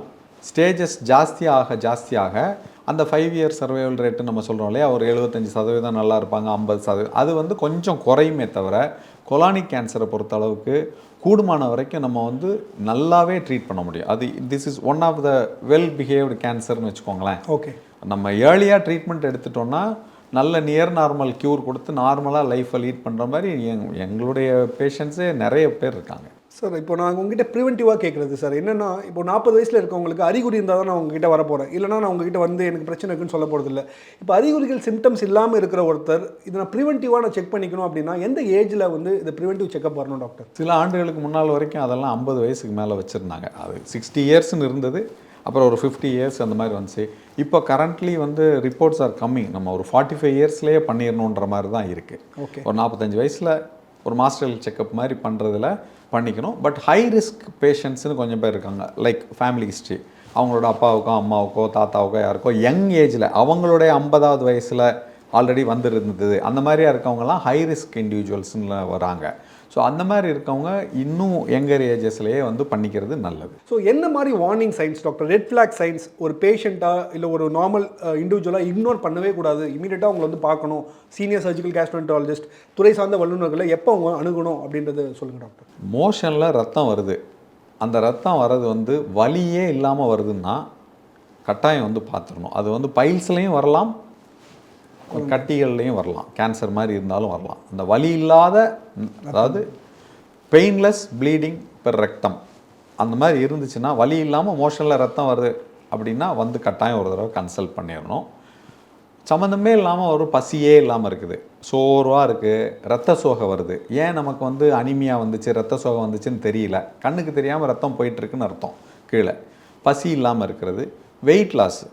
ஸ்டேஜஸ் ஜாஸ்தியாக அந்த 5 year சர்வைவல் ரேட்டு நம்ம சொல்கிறோம் இல்லையா, ஒரு 75% நல்லா இருப்பாங்க, 50% அது வந்து கொஞ்சம் குறையுமே தவிர கொலானிக் கேன்சரை பொறுத்த அளவுக்கு கூடுமான வரைக்கும் நம்ம வந்து நல்லாவே ட்ரீட் பண்ண முடியும். அது this is one of the well behaved கேன்சர்னு வச்சுக்கோங்களேன். ஓகே. நம்ம ஏர்லியாக ட்ரீட்மெண்ட் எடுத்துட்டோம்னா நல்ல நியர் நார்மல் க்யூர் கொடுத்து நார்மலாக லைஃப்பை லீட் பண்ணுற மாதிரி எங்களுடைய பேஷண்ட்ஸே நிறைய பேர் இருக்காங்க. சார், இப்போ நான் உங்ககிட்ட ப்ரிவென்டிவாக கேட்குறது சார் என்னென்னா, இப்போ 40 வயசில் இருக்கவங்களுக்கு அறிகுறி இருந்தால் தான் நான் உங்ககிட்ட வரப்போகிறேன், இல்லைனா நான் உங்ககிட்ட வந்து எனக்கு பிரச்சனை இருக்குன்னு சொல்ல போகிறதில்ல. இப்போ அறிகுறிகள் சிம்டம்ஸ் இல்லாமல் இருக்கிற ஒருத்தர் இதை நான் ப்ரிவென்டிவாக நான் செக் பண்ணிக்கணும் அப்படின்னா எந்த ஏஜில் வந்து இந்த ப்ரிவென்டிவ் செக்அப் வரணும் டாக்டர்? சில ஆண்டுகளுக்கு முன்னால் வரைக்கும் அதெல்லாம் 50 வயசுக்கு மேலே வச்சுருந்தாங்க. அது 60 yearsன்னு இருந்தது, அப்புறம் ஒரு 50 years அந்த மாதிரி வந்துச்சு. இப்போ கரண்ட்லி வந்து ரிப்போர்ட்ஸ் ஆர் கம்மிங், நம்ம ஒரு 45 yearsலேயே பண்ணிடணுன்ற மாதிரி தான் இருக்குது. ஓகே. ஒரு 45 வயசில் ஒரு மாஸ்டர் செக்கப் மாதிரி பண்ணுறதுல பண்ணிக்கணும். பட் ஹை ரிஸ்க் பேஷண்ட்ஸ்னு கொஞ்சம் பேர் இருக்காங்க, லைக் ஃபேமிலி ஹிஸ்ட்ரி, அவங்களோட அப்பாவுக்கோ அம்மாவுக்கோ தாத்தாவுக்கோ யாருக்கோ யங் ஏஜில் அவங்களுடைய 50வது வயசில் ஆல்ரெடி வந்துருந்தது, அந்த மாதிரியா இருக்கவங்கலாம் ஹை ரிஸ்க் இண்டிவிஜுவல்ஸ்னு வராங்க. ஸோ அந்த மாதிரி இருக்கவங்க இன்னும் யங்கர் ஏஜஸ்லேயே வந்து பண்ணிக்கிறது நல்லது. ஸோ என்ன மாதிரி warning signs doctor, red flag signs ஒரு பேஷண்ட்டாக இல்லை ஒரு நார்மல் இண்டிவிஜுவலாக இக்னோர் பண்ணவே கூடாது, இமீடியட்டாக அவங்களை வந்து பார்க்கணும், சீனியர் சர்ஜிக்கல் கேஸ்ட்ரோஎன்டராலஜிஸ்ட் துறை சார்ந்த வல்லுநர்களை எப்போ அவங்க அணுகணும் அப்படின்றத சொல்லுங்கள் டாக்டர். மோஷனில் ரத்தம் வருது, அந்த ரத்தம் வர்றது வந்து வலியே இல்லாமல் வருதுன்னா கட்டாயம் வந்து பார்த்துடணும். அது வந்து பைல்ஸ்லேயும் வரலாம், கட்டிகள்லையும் வரலாம், கேன்சர் மாதிரி இருந்தாலும் வரலாம். அந்த வலி இல்லாத, அதாவது பெயின்லெஸ் ப்ளீடிங் பெர் ரெக்டம் அந்த மாதிரி இருந்துச்சுன்னா, வலி இல்லாமல் மோஷனில் ரத்தம் வருது அப்படின்னா வந்து கட்டாயம் ஒரு தடவை கன்சல்ட் பண்ணிடணும். சம்மந்தமே இல்லாமல் ஒரு பசியே இல்லாமல் இருக்குது, சோர்வாக இருக்குது, ரத்த சோகை வருது, ஏன் நமக்கு வந்து அனிமியா வந்துச்சு ரத்த சோகை வந்துச்சுன்னு தெரியல, கண்ணுக்கு தெரியாமல் ரத்தம் போயிட்டுருக்குன்னு அர்த்தம். கீழே பசி இல்லாமல் இருக்கிறது, weight loss,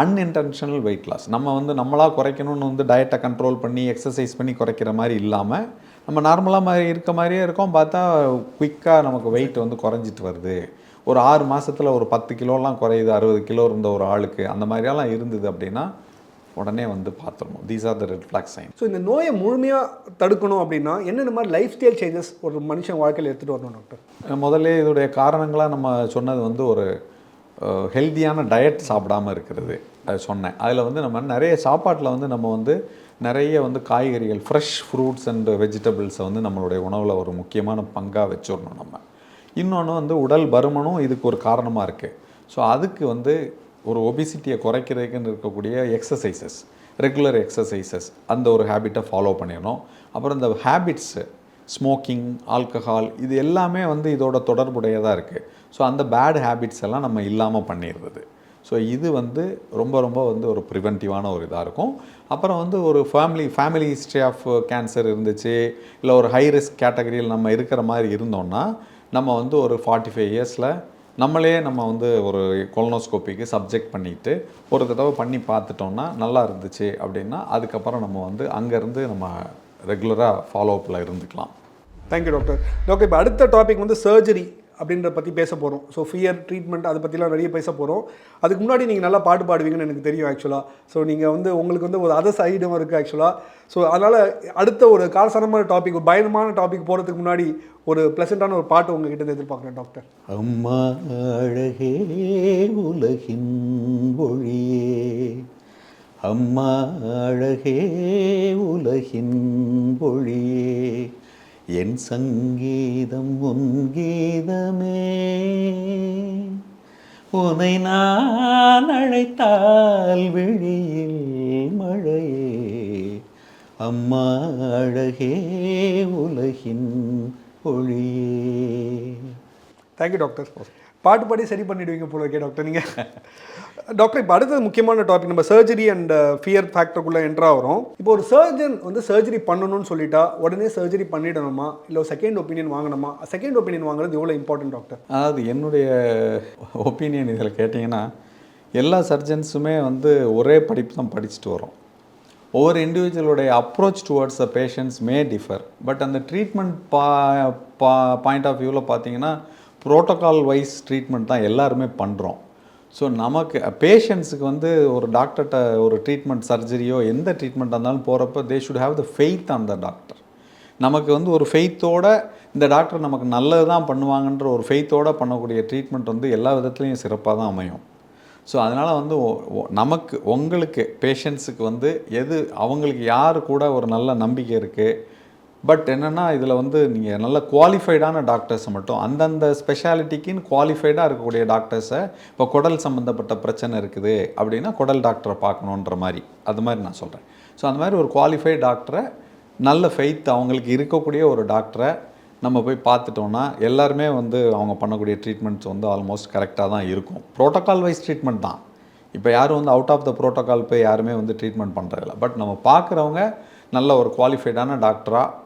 unintentional weight loss, நம்ம வந்து நம்மளாக குறைக்கணும்னு வந்து டயட்டை கண்ட்ரோல் பண்ணி எக்ஸசைஸ் பண்ணி குறைக்கிற மாதிரி இல்லாமல் நம்ம நார்மலாக மாதிரி இருக்க மாதிரியே இருக்கோம், பார்த்தா குயிக்காக நமக்கு வெயிட் வந்து குறைஞ்சிட்டு வருது, ஒரு 6 மாதத்தில் ஒரு 10 கிலோலாம் குறையுது, 60 கிலோ இருந்த ஒரு ஆளுக்கு அந்த மாதிரியெல்லாம் இருந்தது அப்படின்னா உடனே வந்து பார்த்துடணும். These are the red flag sign. So இந்த நோயை முழுமையாக தடுக்கணும் அப்படின்னா என்னென்ன மாதிரி லைஃப் ஸ்டைல் சேஞ்சஸ் ஒரு மனுஷன் வாழ்க்கையில் எடுத்துகிட்டு வரணும் டாக்டர்? முதல்ல இதோடைய காரணங்களாக நம்ம சொன்னது வந்து ஒரு ஹெல்த்தியான டயட் சாப்பிடாமல் இருக்கிறது, அது சொன்னேன். அதில் வந்து நம்ம நிறைய சாப்பாட்டில் வந்து நம்ம வந்து நிறைய வந்து காய்கறிகள், ஃப்ரெஷ் ஃப்ரூட்ஸ் அண்ட் வெஜிடபிள்ஸை வந்து நம்மளுடைய உணவில் ஒரு முக்கியமான பங்காக வச்சிடணும் நம்ம. இன்னொன்று வந்து உடல் பருமனும் இதுக்கு ஒரு காரணமாக இருக்குது. ஸோ அதுக்கு வந்து ஒரு ஒபிசிட்டியை குறைக்கிறதுக்குன்னு இருக்கக்கூடிய எக்ஸசைசஸ், ரெகுலர் எக்ஸசைசஸ், அந்த ஒரு ஹேபிட்டை ஃபாலோ பண்ணிடணும். அப்புறம் இந்த ஹேபிட்ஸு, ஸ்மோக்கிங், ஆல்கஹால், இது எல்லாமே வந்து இதோட தொடர்புடையதாக இருக்குது. ஸோ அந்த பேட் ஹேபிட்ஸ் எல்லாம் நம்ம இல்லாமல் பண்ணிடுறது. ஸோ இது வந்து ரொம்ப ரொம்ப வந்து ஒரு ப்ரிவென்டிவான ஒரு இதாக இருக்கும். அப்புறம் வந்து ஒரு ஃபேமிலி ஹிஸ்ட்ரி ஆஃப் கேன்சர் இருந்துச்சு, இல்லை ஒரு ஹை ரிஸ்க் கேட்டகரியில் நம்ம இருக்கிற மாதிரி இருந்தோம்னா நம்ம வந்து ஒரு 45 இயர்ஸில் நம்ம வந்து ஒரு கொலனோஸ்கோப்பிக்கு சப்ஜெக்ட் பண்ணிவிட்டு ஒரு தடவை பண்ணி பார்த்துட்டோம்னா நல்லா இருந்துச்சு அப்படின்னா அதுக்கப்புறம் நம்ம வந்து அங்கேருந்து நம்ம ரெகுலராக ஃபாலோஅப்பில் இருந்துக்கலாம். Thank you doctor. டாக்டர், இப்போ அடுத்த டாபிக் வந்து சர்ஜரி அப்படின்ற பற்றி பேச போகிறோம். ஸோ ஃபியர் ட்ரீட்மெண்ட் அதை பற்றிலாம் நிறைய பேச போகிறோம். அதுக்கு முன்னாடி நீங்கள் நல்லா பாட்டு பாடுவீங்கன்னு எனக்கு தெரியும் ஆக்சுவலாக. ஸோ நீங்கள் வந்து உங்களுக்கு வந்து ஒரு அதர் சைடும் இருக்குது ஆக்சுவலாக. ஸோ அதனால் அடுத்த ஒரு காரசாரமான டாபிக், ஒரு பயணமான டாபிக் போகிறதுக்கு முன்னாடி ஒரு ப்ளசண்ட்டான ஒரு பாட்டு உங்ககிட்ட எதிர்பார்க்குறேன் டாக்டர். அம்மா அழகே உலகின் ஒளியே, அம்மா அழகே உலகின் ஒளியே, என் சங்கீதம் உன் கீதமே, உன்னை நான் அழைத்தால் விழியில் மழையே, அம்மா அழகே உலகின் ஒளியே. Thank you doctor. பாட்டு பாடி சரி பண்ணிடுவீங்க போல இருக்கே டாக்டர் நீங்கள். டாக்டர், இப்போ அடுத்தது முக்கியமான டாபிக், நம்ம சர்ஜரி அண்ட் ஃபியர் ஃபேக்டருக்குள்ளே என்ட்ரா வரும். இப்போ ஒரு சர்ஜன் வந்து சர்ஜரி பண்ணணும்னு சொல்லிட்டா உடனே சர்ஜரி பண்ணிடணுமா, இல்லை செகண்ட் ஒப்பீனியன் வாங்கணுமா? செகண்ட் ஒப்பீனியன் வாங்குறது எவ்வளோ இம்பார்ட்டன்ட் டாக்டர்? அதாவது என்னுடைய ஒப்பீனியன் இதில் கேட்டிங்கன்னா, எல்லா சர்ஜன்ஸுமே வந்து ஒரே படிப்பு தான் படிச்சுட்டு வரோம். ஒவ்வொரு இண்டிவிஜுவலுடைய approach towards the patients may differ. But அந்த ட்ரீட்மெண்ட் பாயிண்ட் ஆஃப் வியூவில் பார்த்தீங்கன்னா ப்ரோட்டோகால் வைஸ் ட்ரீட்மெண்ட் தான் எல்லாருமே பண்ணுறோம். ஸோ நமக்கு பேஷண்ட்ஸுக்கு வந்து ஒரு டாக்டர்கிட்ட ஒரு ட்ரீட்மெண்ட், சர்ஜரியோ எந்த ட்ரீட்மெண்ட்டாக இருந்தாலும் போகிறப்ப they should have the faith on the doctor. நமக்கு வந்து ஒரு ஃபெய்த்தோட இந்த டாக்டர் நமக்கு நல்லது தான் பண்ணுவாங்கன்ற ஒரு ஃபெய்த்தோடு பண்ணக்கூடிய ட்ரீட்மெண்ட் வந்து எல்லா விதத்துலேயும் சிறப்பாக தான் அமையும். ஸோ அதனால் வந்து உங்களுக்கு பேஷண்ட்ஸுக்கு வந்து அவங்களுக்கு யார் கூட ஒரு நல்ல நம்பிக்கை இருக்குது. பட் என்னென்னா இதில் வந்து நீங்கள் நல்ல குவாலிஃபைடான டாக்டர்ஸை மட்டும், அந்தந்த ஸ்பெஷாலிட்டிக்குன்னு குவாலிஃபைடாக இருக்கக்கூடிய டாக்டர்ஸை, இப்போ குடல் சம்மந்தப்பட்ட பிரச்சனை இருக்குது அப்படின்னா குடல் டாக்டரை பார்க்கணுன்ற மாதிரி, அது மாதிரி நான் சொல்கிறேன். ஸோ அந்த மாதிரி ஒரு குவாலிஃபைட் டாக்டரை, நல்ல ஃபெய்த் அவங்களுக்கு இருக்கக்கூடிய ஒரு டாக்டரை நம்ம போய் பார்த்துட்டோன்னா எல்லாருமே வந்து அவங்க பண்ணக்கூடிய ட்ரீட்மெண்ட்ஸ் வந்து ஆல்மோஸ்ட் கரெக்டாக தான் இருக்கும். ப்ரோட்டோகால் வைஸ் ட்ரீட்மெண்ட் தான். இப்போ யாரும் வந்து அவுட் ஆஃப் த ப்ரோட்டோகால் போய் யாருமே வந்து ட்ரீட்மெண்ட் பண்ணுறதில்ல. பட் நம்ம பார்க்குறவங்க நல்ல ஒரு குவாலிஃபைடான டாக்டராக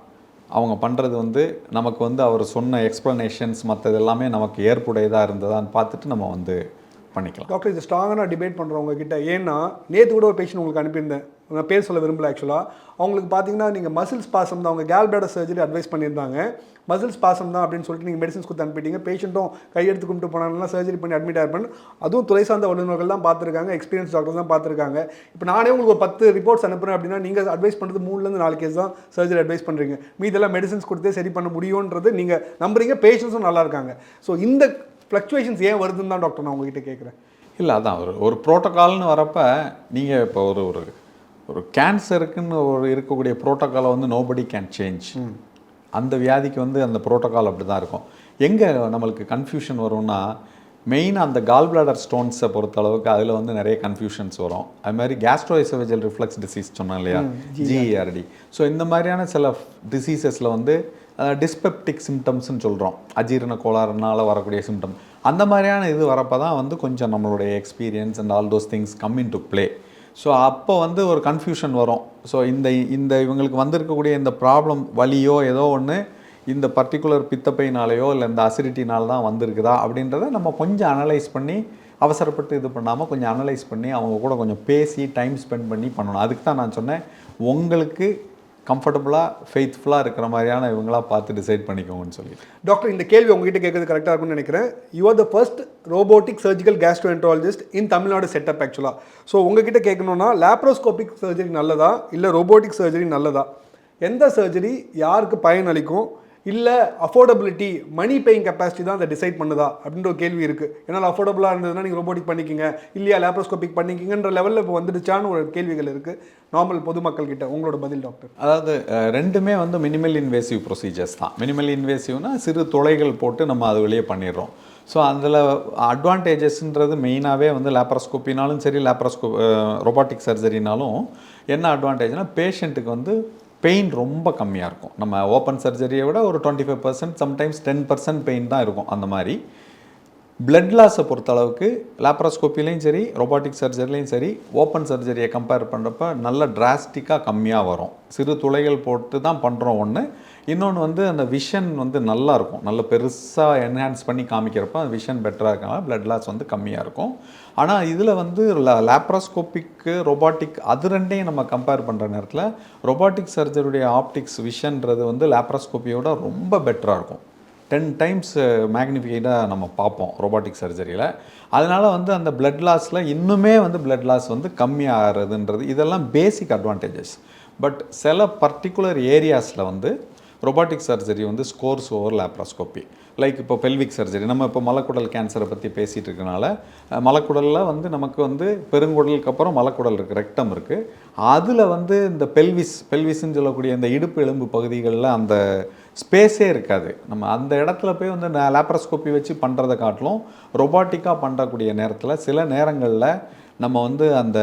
அவங்க பண்ணுறது வந்து நமக்கு வந்து அவர் சொன்ன எக்ஸ்ப்ளனேஷன்ஸ் மற்றது எல்லாமே நமக்கு ஏற்புடையதாக இருந்ததான்னு பார்த்துட்டு நம்ம வந்து பண்ணிக்கலாம். டாக்டர் இது ஸ்ட்ராங்காக நான் டிபேட் பண்ணுறேன் உங்ககிட்ட. ஏன்னா நேற்று கூட ஒரு பேஷண்ட் உங்களுக்கு அனுப்பியிருந்தேன், நான் பேர் சொல்ல விரும்பல ஆக்சுவலாக. அவங்களுக்கு பார்த்தீங்கன்னா நீங்கள் மசில் ஸ்பாசம் தான், அவங்க கேல் பிளாடர் சர்ஜரி அட்வைஸ் பண்ணியிருந்தாங்க. மசில் ஸ்பாசம் தான் அப்படின்னு சொல்லிட்டு நீங்கள் மெடிசன்ஸ் கொடுத்து அனுப்பிட்டீங்க. பேஷண்ட்டும் கையெடுத்து கும்பிட்டு போனாங்கலாம் சர்ஜரி பண்ணி அட்மிட் ஆயிருப்பேன். அதுவும் துறை சார்ந்த வல்லுநர்கள் தான் பார்த்துருக்காங்க, எக்ஸ்பீரியன்ஸ் டாக்டர் தான் பார்த்துருக்காங்க. இப்போ நானே உங்களுக்கு ஒரு 10 ரிப்போர்ட்ஸ் அனுப்புகிறேன் அப்படின்னா நீங்கள் அட்வைஸ் பண்ணுறது 3லேருந்து 4 கேஸ் தான் சர்ஜரி அட்வைஸ் பண்ணுறீங்க. மீதெல்லாம் மெடிசன்ஸ் கொடுத்தே சரி பண்ண முடியுன்றது நீங்கள் நம்புறீங்க, பேஷண்ட்ஸும் நல்லா இருக்காங்க. ஸோ இந்த ஃப்ளக்சுவேஷன்ஸ் ஏன் வருதுன்னு தான் டாக்டர் நான் உங்ககிட்ட கேட்குறேன். இல்லை, அதான் ஒரு ப்ரோட்டோக்கால்னு வரப்போ நீங்கள் இப்போ ஒரு கேன்சருக்குன்னு இருக்கக்கூடிய ப்ரோட்டோக்காலை வந்து நோபடி கேன் சேஞ்ச். அந்த வியாதிக்கு வந்து அந்த ப்ரோட்டோக்கால் அப்படி தான் இருக்கும். எங்கே நம்மளுக்கு கன்ஃபியூஷன் வரும்னா, மெயினாக அந்த கால் பிளாடர் ஸ்டோன்ஸை பொறுத்த அளவுக்கு அதில் வந்து நிறைய கன்ஃபியூஷன்ஸ் வரும். அது மாதிரி கேஸ்ட்ரோஎசோஃபேஜியல் ரிஃப்ளக்ஸ் டிசீஸ் சொன்னேன் இல்லையா, ஜிஇஆர்டி. ஸோ இந்த மாதிரியான சில டிசீசஸில் வந்து டிஸ்பெப்டிக் சிம்டம்ஸ்ன்னு சொல்கிறோம், அஜீரண கோளாறுனால வரக்கூடிய சிம்டம். அந்த மாதிரியான இது வரப்போ தான் வந்து கொஞ்சம் நம்மளுடைய experience and all those things come in to play. So அப்போ வந்து ஒரு கன்ஃபியூஷன் வரும். ஸோ இந்த இவங்களுக்கு வந்திருக்கக்கூடிய இந்த ப்ராப்ளம் வலியோ ஏதோ ஒன்று இந்த பர்டிகுலர் பித்தப்பையினாலேயோ இல்லை இந்த அசிடிட்டினால தான் வந்திருக்குதா அப்படின்றத நம்ம கொஞ்சம் அனலைஸ் பண்ணி, அவசரப்பட்டு இது பண்ணாமல் கொஞ்சம் அனலைஸ் பண்ணி அவங்க கூட கொஞ்சம் பேசி டைம் ஸ்பெண்ட் பண்ணி பண்ணணும். அதுக்கு தான் நான் சொன்னேன், உங்களுக்கு கம்ஃபர்டபுளாக ஃபெய்த்ஃபுல்லாக இருக்கிற மாதிரியான இவங்களாக பார்த்து டிசைட் பண்ணிக்கோங்கன்னு சொல்லி. டாக்டர் இந்த கேள்வி உங்ககிட்ட கேட்கறது கரெக்டாக இருக்கும்னு நினைக்கிறேன். You are the first robotic surgical gastroenterologist in Tamil Nadu setup ஆக்சுவலாக. ஸோ உங்ககிட்ட கேட்கணுன்னா லேப்ரோஸ்கோபிக் சர்ஜரி நல்லதா இல்லை ரோபோட்டிக் சர்ஜரி நல்லதா, எந்த சர்ஜரி யாருக்கு பயன் அளிக்கும், இல்லை அஃபோர்டபிலிட்டி மணி பேயிங் கெப்பாசிட்டி தான் அதை டிசைட் பண்ணுதா அப்படின்ற ஒரு கேள்வி இருக்குது. ஏன்னால் அஃபோர்டபுளாக இருந்ததுன்னா நீங்கள் ரோபோட்டிக் பண்ணிக்கிங்க, இல்லையா லேப்ரோஸ்கோபிக் பண்ணிக்கிங்கன்ற லெவலில் இப்போ வந்துடுச்சான்னு ஒரு கேள்விகள் இருக்குது நார்மல் பொதுமக்கள் கிட்ட. உங்களோட பதில் டாக்டர்? அதாவது ரெண்டுமே வந்து மினிமல் இன்வேசிவ் ப்ரொசீஜர்ஸ் தான். மினிமல் இன்வேசிவ்னா சிறு துளைகள் போட்டு நம்ம அது வெளியே பண்ணிடுறோம். ஸோ அதில் அட்வான்டேஜஸ்ன்றது மெயினாகவே வந்து லேப்ரோஸ்கோப்பினாலும் சரி ரோபோட்டிக் சர்ஜரினாலும் என்ன அட்வான்டேஜ்னால் பேஷண்ட்டுக்கு வந்து பெயின் ரொம்ப கம்மியாக இருக்கும். நம்ம ஓப்பன் சர்ஜரியை விட ஒரு 25%, சம்டைம்ஸ் 10% பெயின் தான் இருக்கும். அந்த மாதிரி பிளட் லாஸை பொறுத்தளவுக்கு லேப்ரோஸ்கோப்பிலையும் சரி ரோபோட்டிக் சர்ஜரிலையும் சரி ஓப்பன் சர்ஜரியை கம்பேர் பண்ணுறப்ப நல்ல டிராஸ்டிக்காக கம்மியாக வரும். சிறு துளைகள் போட்டு தான் பண்ணுறோம் ஒன்று. இன்னொன்று வந்து அந்த விஷன் வந்து நல்லா இருக்கும், நல்ல பெருசாக என்ஹான்ஸ் பண்ணி காமிக்கிறப்ப அந்த விஷன் பெட்டராக இருக்கனால பிளட் லாஸ் வந்து கம்மியாக இருக்கும். ஆனால் இதில் வந்து லேப்ரோஸ்கோப்பிக்கு ரோபோட்டிக் அது ரெண்டையும் நம்ம கம்பேர் பண்ணுற நேரத்தில் ரோபோட்டிக் சர்ஜரியுடைய ஆப்டிக்ஸ் விஷன்றது வந்து லேப்ரோஸ்கோப்பியோட ரொம்ப பெட்டராக இருக்கும். 10 டைம்ஸ் மேக்னிஃபைடாக நம்ம பார்ப்போம் ரோபோட்டிக் சர்ஜரியில். அதனால் வந்து அந்த பிளட் லாஸில் இன்னுமே வந்து பிளட் லாஸ் வந்து கம்மியாகிறதுன்றது இதெல்லாம் பேசிக் அட்வான்டேஜஸ். பட் சில பர்டிகுலர் ஏரியாஸில் வந்து ரோபோட்டிக் சர்ஜரி வந்து ஸ்கோர்ஸ் ஓவர் லேப்ரோஸ்கோப்பி. லைக் இப்போ பெல்விக் சர்ஜரி, நம்ம இப்போ மலக்குடல் கேன்சரை பற்றி பேசிகிட்டு இருக்கனால மலக்குடலில் வந்து நமக்கு வந்து பெருங்குடலுக்கு அப்புறம் மலக்குடல் இருக்குது, ரெக்டம் இருக்குது. அதில் வந்து இந்த பெல்விஸ்ன்னு சொல்லக்கூடிய இந்த இடுப்பு எலும்பு பகுதிகளில் அந்த ஸ்பேஸே இருக்காது. நம்ம அந்த இடத்துல போய் வந்து லேப்ரோஸ்கோப்பி வச்சு பண்ணுறதை காட்டிலும் ரொபாட்டிக்காக பண்ணக்கூடிய நேரத்தில் சில நேரங்களில் நம்ம வந்து அந்த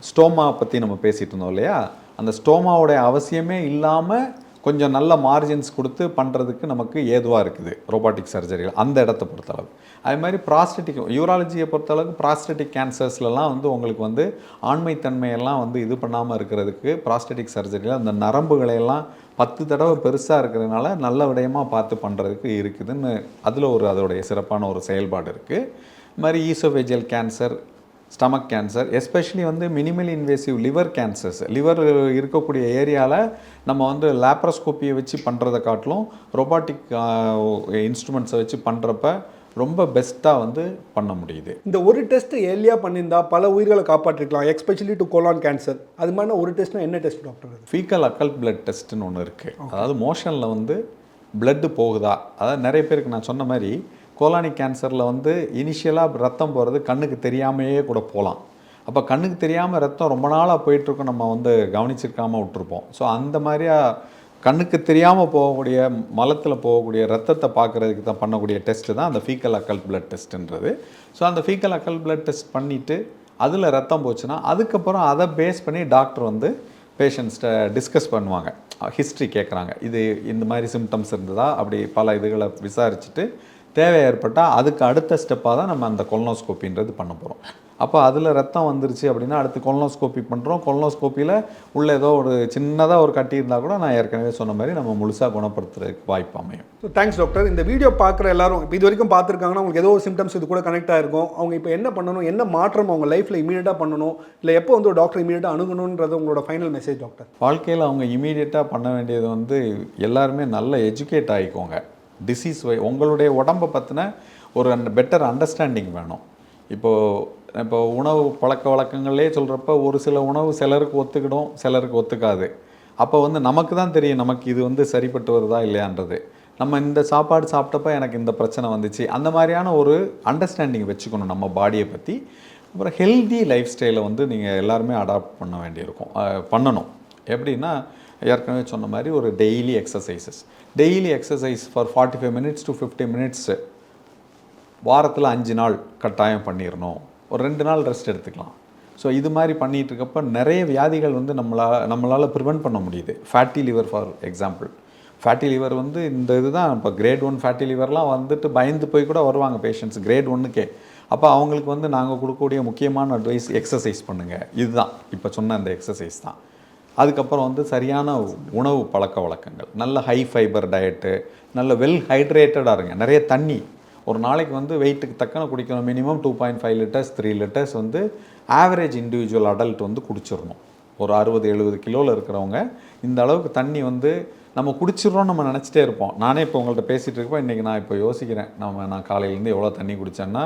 ஸ்டோமா பற்றி நம்ம பேசிகிட்டு இருந்தோம் இல்லையா, அந்த ஸ்டோமாவோடைய அவசியமே இல்லாமல் கொஞ்சம் நல்ல மார்ஜின்ஸ் கொடுத்து பண்ணுறதுக்கு நமக்கு ஏதுவாக இருக்குது ரோபோட்டிக் சர்ஜரியில் அந்த இடத்த பொறுத்தளவு. அது மாதிரி ப்ராஸ்டட்டிக் யூராலஜியை பொறுத்தளவுக்கு ப்ராஸ்டட்டிக் கேன்சர்ஸ்லாம் வந்து உங்களுக்கு வந்து ஆண்மைத்தன்மையெல்லாம் வந்து இது பண்ணாமல் இருக்கிறதுக்கு ப்ராஸ்டட்டிக் சர்ஜரியில் அந்த நரம்புகளையெல்லாம் 10 தடவை பெருசாக இருக்கிறதுனால நல்ல விடயமாக பார்த்து பண்ணுறதுக்கு இருக்குதுன்னு அதில் அதோடைய சிறப்பான ஒரு செயல்பாடு இருக்குது. இது மாதிரி oesophageal cancer, stomach cancer, especially வந்து minimal invasive liver cancers, liver இருக்கக்கூடிய ஏரியாவில் நம்ம வந்து லேப்ரோஸ்கோப்பியை வச்சு பண்ணுறதை காட்டிலும் ரோபோட்டிக் இன்ஸ்ட்ருமெண்ட்ஸை வச்சு பண்ணுறப்ப ரொம்ப பெஸ்ட்டாக வந்து பண்ண முடியுது. இந்த ஒரு டெஸ்ட் ஏர்லியாக பண்ணியிருந்தா பல உயிர்களை காப்பாற்றிருக்கலாம், எஸ்பெஷலி டு கோலான் கேன்சர். அது மாதிரி ஒரு டெஸ்ட்னா என்ன test doctor? Faecal occult blood டெஸ்ட்டுன்னு ஒன்று இருக்குது. அதாவது மோஷனில் வந்து பிளட்டு போகுதா, அதாவது நிறைய பேருக்கு நான் சொன்ன மாதிரி கோலானிக் கேன்சரில் வந்து இனிஷியலாக ரத்தம் போகிறது கண்ணுக்கு தெரியாமையே கூட போகலாம். அப்போ கண்ணுக்கு தெரியாமல் ரத்தம் ரொம்ப நாளாக போயிட்டுருக்கோம், நம்ம வந்து கவனிச்சிருக்காமல் விட்டுருப்போம். ஸோ அந்த மாதிரியா கண்ணுக்கு தெரியாமல் போகக்கூடிய மலத்தில் போகக்கூடிய ரத்தத்தை பார்க்குறதுக்கு தான் பண்ணக்கூடிய டெஸ்ட்டு தான் அந்த ஃபீக்கல் அக்கல்ட் பிளட் டெஸ்ட்டுன்றது. ஸோ அந்த ஃபீக்கல் அக்கல்ட் பிளட் டெஸ்ட் பண்ணிவிட்டு அதில் ரத்தம் போச்சுன்னா அதுக்கப்புறம் அதை பேஸ் பண்ணி டாக்டர் வந்து பேஷண்ட்ஸ்கிட்ட டிஸ்கஸ் பண்ணுவாங்க, ஹிஸ்ட்ரி கேட்குறாங்க, இது இந்த மாதிரி சிம்டம்ஸ் இருந்ததா, அப்படி பல இதுகளை விசாரிச்சுட்டு தேவை ஏற்பட்டால் அதுக்கு அடுத்த ஸ்டெப்பாக தான் நம்ம அந்த கொலனோஸ்கோப்பின்றது பண்ண போகிறோம். அப்போ அதில் ரத்தம் வந்துருச்சு அப்படின்னா அடுத்து கொலனோஸ்கோப்பி பண்ணுறோம். கொலனோஸ்கோப்பியில் உள்ள ஏதோ ஒரு சின்னதாக ஒரு கட்டி இருந்தால் கூட நான் ஏற்கனவே சொன்ன மாதிரி நம்ம முழுசாக குணப்படுத்துறதுக்கு வாய்ப்பு அமையும். So thanks doctor. இந்த வீடியோ பார்க்குற எல்லாரும் இப்போ இது வரைக்கும் பார்த்துருக்காங்கன்னா உங்களுக்கு ஏதோ சிம்டம்ஸ் இது கூட கனெக்ட் ஆகிருக்கும். அவங்க இப்போ என்ன பண்ணணும், என்ன மாற்றம் அவங்க லைஃப்பில் இமீடியட்டாக பண்ணணும், இல்லை எப்போ வந்து ஒரு டாக்டர் இமீடியட்டாக அணுகணுன்றது உங்களோட ஃபைனல் மெசேஜ் டாக்டர்? வாழ்க்கையில் அவங்க இமீடியட்டாக பண்ண வேண்டியது வந்து எல்லாருமே நல்ல எஜுகேட் ஆகிக்கோங்க. டிசீஸ் உங்களுடைய உடம்பை பற்றின ஒரு பெட்டர் அண்டர்ஸ்டாண்டிங் வேணும். இப்போ உணவு பழக்க வழக்கங்களே சொல்கிறப்ப ஒரு சில உணவு சிலருக்கு ஒத்துக்கிடும், சிலருக்கு ஒத்துக்காது. அப்போ வந்து நமக்கு தான் தெரியும் நமக்கு இது வந்து சரிப்பட்டு வருதா இல்லையான்றது. நம்ம இந்த சாப்பாடு சாப்பிட்டப்ப எனக்கு இந்த பிரச்சனை வந்துச்சு, அந்த மாதிரியான ஒரு அண்டர்ஸ்டாண்டிங் வச்சுக்கணும் நம்ம பாடியை பற்றி. அப்புறம் ஹெல்தி லைஃப் ஸ்டைலை வந்து நீங்கள் எல்லாருமே அடாப்ட் பண்ண வேண்டியிருக்கும், பண்ணணும். எப்படின்னா ஏற்கனவே சொன்ன மாதிரி ஒரு daily exercise for 45 minutes to 50 minutes வாரத்தில் 5 நாள் கட்டாயம் பண்ணிடணும். ஒரு 2 நாள் ரெஸ்ட் எடுத்துக்கலாம். ஸோ இது மாதிரி பண்ணிகிட்டு இருக்கப்போ நிறைய வியாதிகள் வந்து நம்மளால் ப்ரிவெண்ட் பண்ண முடியுது. Fatty liver for example. Fatty liver வந்து இந்த இதுதான் இப்போ கிரேட் 1 ஃபேட்டி லிவர்லாம் வந்துட்டு பயந்து போய் கூட வருவாங்க பேஷண்ட்ஸ் கிரேட் 1க்கே. அப்போ அவங்களுக்கு வந்து நாங்கள் கொடுக்கக்கூடிய முக்கியமான அட்வைஸ் எக்ஸசைஸ் பண்ணுங்கள். இதுதான் இப்போ சொன்ன அந்த எக்ஸசைஸ் தான். அதுக்கப்புறம் வந்து சரியான உணவு பழக்க வழக்கங்கள், நல்ல ஹை ஃபைபர் டயட்டு, நல்ல வெல் ஹைட்ரேட்டடாக இருங்க. நிறைய தண்ணி ஒரு நாளைக்கு வந்து வெயிட்டுக்கு தக்கன குடிக்கணும். மினிமம் 2.5 liters 3 liters வந்து ஆவரேஜ் இண்டிவிஜுவல் அடல்ட் வந்து குடிச்சிடணும். ஒரு 60-70 கிலோவில் இருக்கிறவங்க இந்த அளவுக்கு தண்ணி வந்து நம்ம குடிச்சிடறோம் நம்ம நினச்சிட்டே இருப்போம். நானே இப்போ உங்கள்கிட்ட பேசிகிட்டு இருப்போம். இன்றைக்கி நான் இப்போ யோசிக்கிறேன், நான் காலையிலேருந்து எவ்வளோ தண்ணி குடித்தேன்னா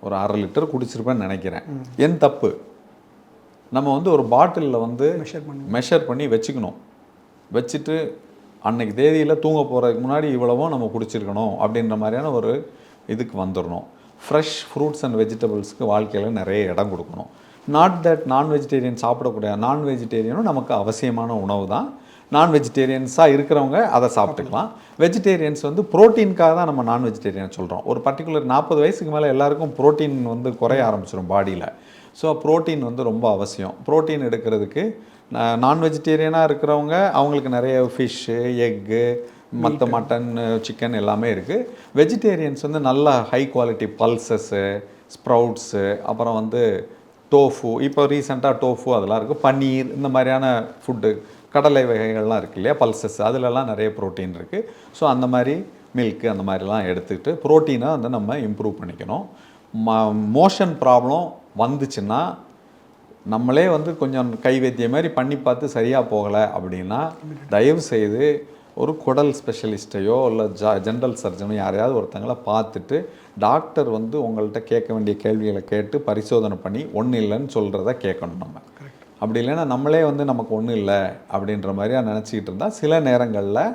ஒரு 1/2 லிட்டர் குடிச்சிருப்பேன்னு நினைக்கிறேன். என் தப்பு. நம்ம வந்து ஒரு பாட்டிலில் வந்து மெஷர் பண்ணி வச்சுக்கணும். வச்சுட்டு அன்னைக்கு தேதியில் தூங்க போகிறதுக்கு முன்னாடி இவ்வளவும் நம்ம குடிச்சிருக்கணும் அப்படின்ற மாதிரியான ஒரு இதுக்கு வந்துடணும். ஃப்ரெஷ் ஃப்ரூட்ஸ் அண்ட் வெஜிடபிள்ஸ்க்கு வாழ்க்கையில் நிறைய இடம் கொடுக்கணும். நாட் தட் நான் வெஜிடேரியன் சாப்பிடக்கூடிய, நான் வெஜிடேரியனும் நமக்கு அவசியமான உணவு தான். நான் வெஜிடேரியன்ஸாக இருக்கிறவங்க அதை சாப்பிட்டுக்கலாம். வெஜிடேரியன்ஸ் வந்து ப்ரோட்டீனுக்காக தான் நம்ம நான் வெஜிடேரியன் சொல்கிறோம். ஒரு பர்டிகுலர் 40 வயசுக்கு மேலே எல்லாருக்கும் ப்ரோட்டீன் வந்து குறைய ஆரம்பிச்சிடும் பாடியில். ஸோ ப்ரோட்டீன் வந்து ரொம்ப அவசியம். ப்ரோட்டீன் எடுக்கிறதுக்கு நான் வெஜிடேரியனாக இருக்கிறவங்க அவங்களுக்கு நிறைய ஃபிஷ்ஷு, எக்கு, மற்ற மட்டன், சிக்கன் எல்லாமே இருக்குது. வெஜிடேரியன்ஸ் வந்து நல்ல ஹை குவாலிட்டி பல்சஸ்ஸு, ஸ்ப்ரவுட்ஸு, அப்புறம் வந்து டோஃபு, இப்போ ரீசெண்டாக டோஃபு அதெல்லாம் இருக்குது. பன்னீர், இந்த மாதிரியான ஃபுட்டு, கடலை வகைகள்லாம் இருக்குது இல்லையா, பல்சஸ், அதிலெல்லாம் நிறைய ப்ரோட்டீன் இருக்குது. ஸோ அந்த மாதிரி மில்க்கு அந்த மாதிரிலாம் எடுத்துக்கிட்டு ப்ரோட்டீனை வந்து நம்ம இம்ப்ரூவ் பண்ணிக்கணும். மோஷன் ப்ராப்ளம் வந்துச்சுன்னா நம்மளே வந்து கொஞ்சம் கைவைத்திய மாதிரி பண்ணி பார்த்து சரியாக போகலை அப்படின்னா தயவு செய்து ஒரு குடல் ஸ்பெஷலிஸ்ட்டையோ இல்லை ஜென்ரல் சர்ஜனோ யாரையாவது ஒருத்தங்களை பார்த்துட்டு டாக்டர் வந்து உங்கள்கிட்ட கேட்க வேண்டிய கேள்விகளை கேட்டு பரிசோதனை பண்ணி ஒன்றும் இல்லைன்னு சொல்கிறத கேட்கணும். நம்ம அப்படி இல்லைன்னா நம்மளே வந்து நமக்கு ஒன்றும் இல்லை அப்படின்ற மாதிரியா நினச்சிக்கிட்டு இருந்தால் சில நேரங்களில்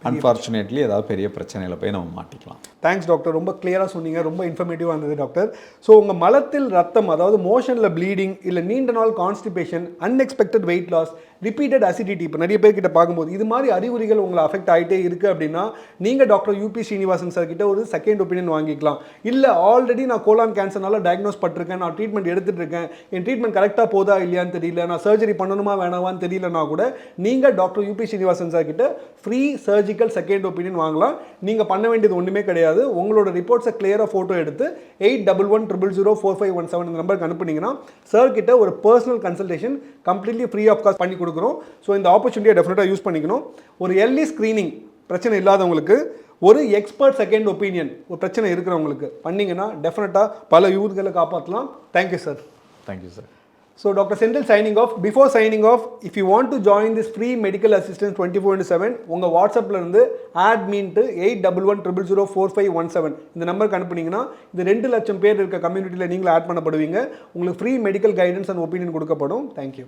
அன்ஃபார்ச்சுனேட்லி ஏதாவது பெரிய பிரச்சனையில் போய் நம்ம மாட்டிக்கலாம். தேங்க்ஸ் டாக்டர், ரொம்ப கிளியராக சொன்னீங்க, ரொம்ப இன்ஃபர்மேட்டிவாக இருந்தது டாக்டர். ஸோ உங்கள் மலத்தில் ரத்தம், அதாவது மோஷனில் ப்ளீடிங், இல்லை நீண்ட நாள் constipation, unexpected weight loss, repeated acidity, இப்போ நிறைய பேர்கிட்ட பார்க்கும்போது இது மாதிரி அறிகுறிகள் உங்களை அஃபெக்ட் ஆகிட்டே இருக்குது அப்படின்னா நீங்கள் டாக்டர் யூபி ஸ்ரீனிவாசன் சார் கிட்ட ஒரு செகண்ட் ஒப்பீனியன் வாங்கிக்கலாம். இல்லை ஆல்ரெடி நான் கோலான் கேன்சர்னால டயக்னோஸ் பட்டிருக்கேன், நான் ட்ரீட்மெண்ட் எடுத்துகிட்டு இருக்கேன், என் ட்ரீட்மெண்ட் கரெக்டாக போதா இல்லையான்னு தெரியல, நான் சர்ஜரி பண்ணணுமா வேணாமான்னு தெரியலனா கூட நீங்கள் டாக்டர் யூபி ஸ்ரீனிவாசன் சார் கிட்ட ஃப்ரீ சர்ஜிக்கல் செகண்ட் ஒப்பீனியன் வாங்கலாம். நீங்கள் பண்ண வேண்டியது ஒன்றுமே கிடையாது. உங்களோட ரிப்போர்ட்ஸை கிளியராக ஃபோட்டோ எடுத்து 8110044517 இந்த நம்பருக்கு அனுப்புனீங்கன்னா சார் கிட்ட ஒரு personal consultation completely free of cost பண்ணி கொடுக்குறோம். ஸோ இந்த ஆப்பர்ச்சுனிட்டியை டெஃபினட்டாக யூஸ் பண்ணிக்கணும். ஒரு எர்லி ஸ்க்ரீனிங் பிரச்சனை இல்லாதவங்களுக்கு, ஒரு எக்ஸ்பர்ட் செகண்ட் ஒப்பீனியன் ஒரு பிரச்சனை இருக்கிறவங்களுக்கு பண்ணிங்கன்னா டெஃபினட்டாக பல யூத்களை காப்பாற்றலாம். Thank you sir. Thank you sir. So Dr. Senthil signing off. Before signing off, if you want to join this free medical assistance 24/7, உங்கள் வாட்ஸ்அப்பில் இருந்து add me to 8110044517 இந்த நம்பருக்கு அனுப்புனீங்கன்னா இந்த 2 லட்சம் பேர் இருக்க கம்யூனிட்டியில் நீங்களும் ஆட் பண்ணப்படுவீங்க. உங்களுக்கு free medical guidance and opinion கொடுக்கப்படும். தேங்க்யூ.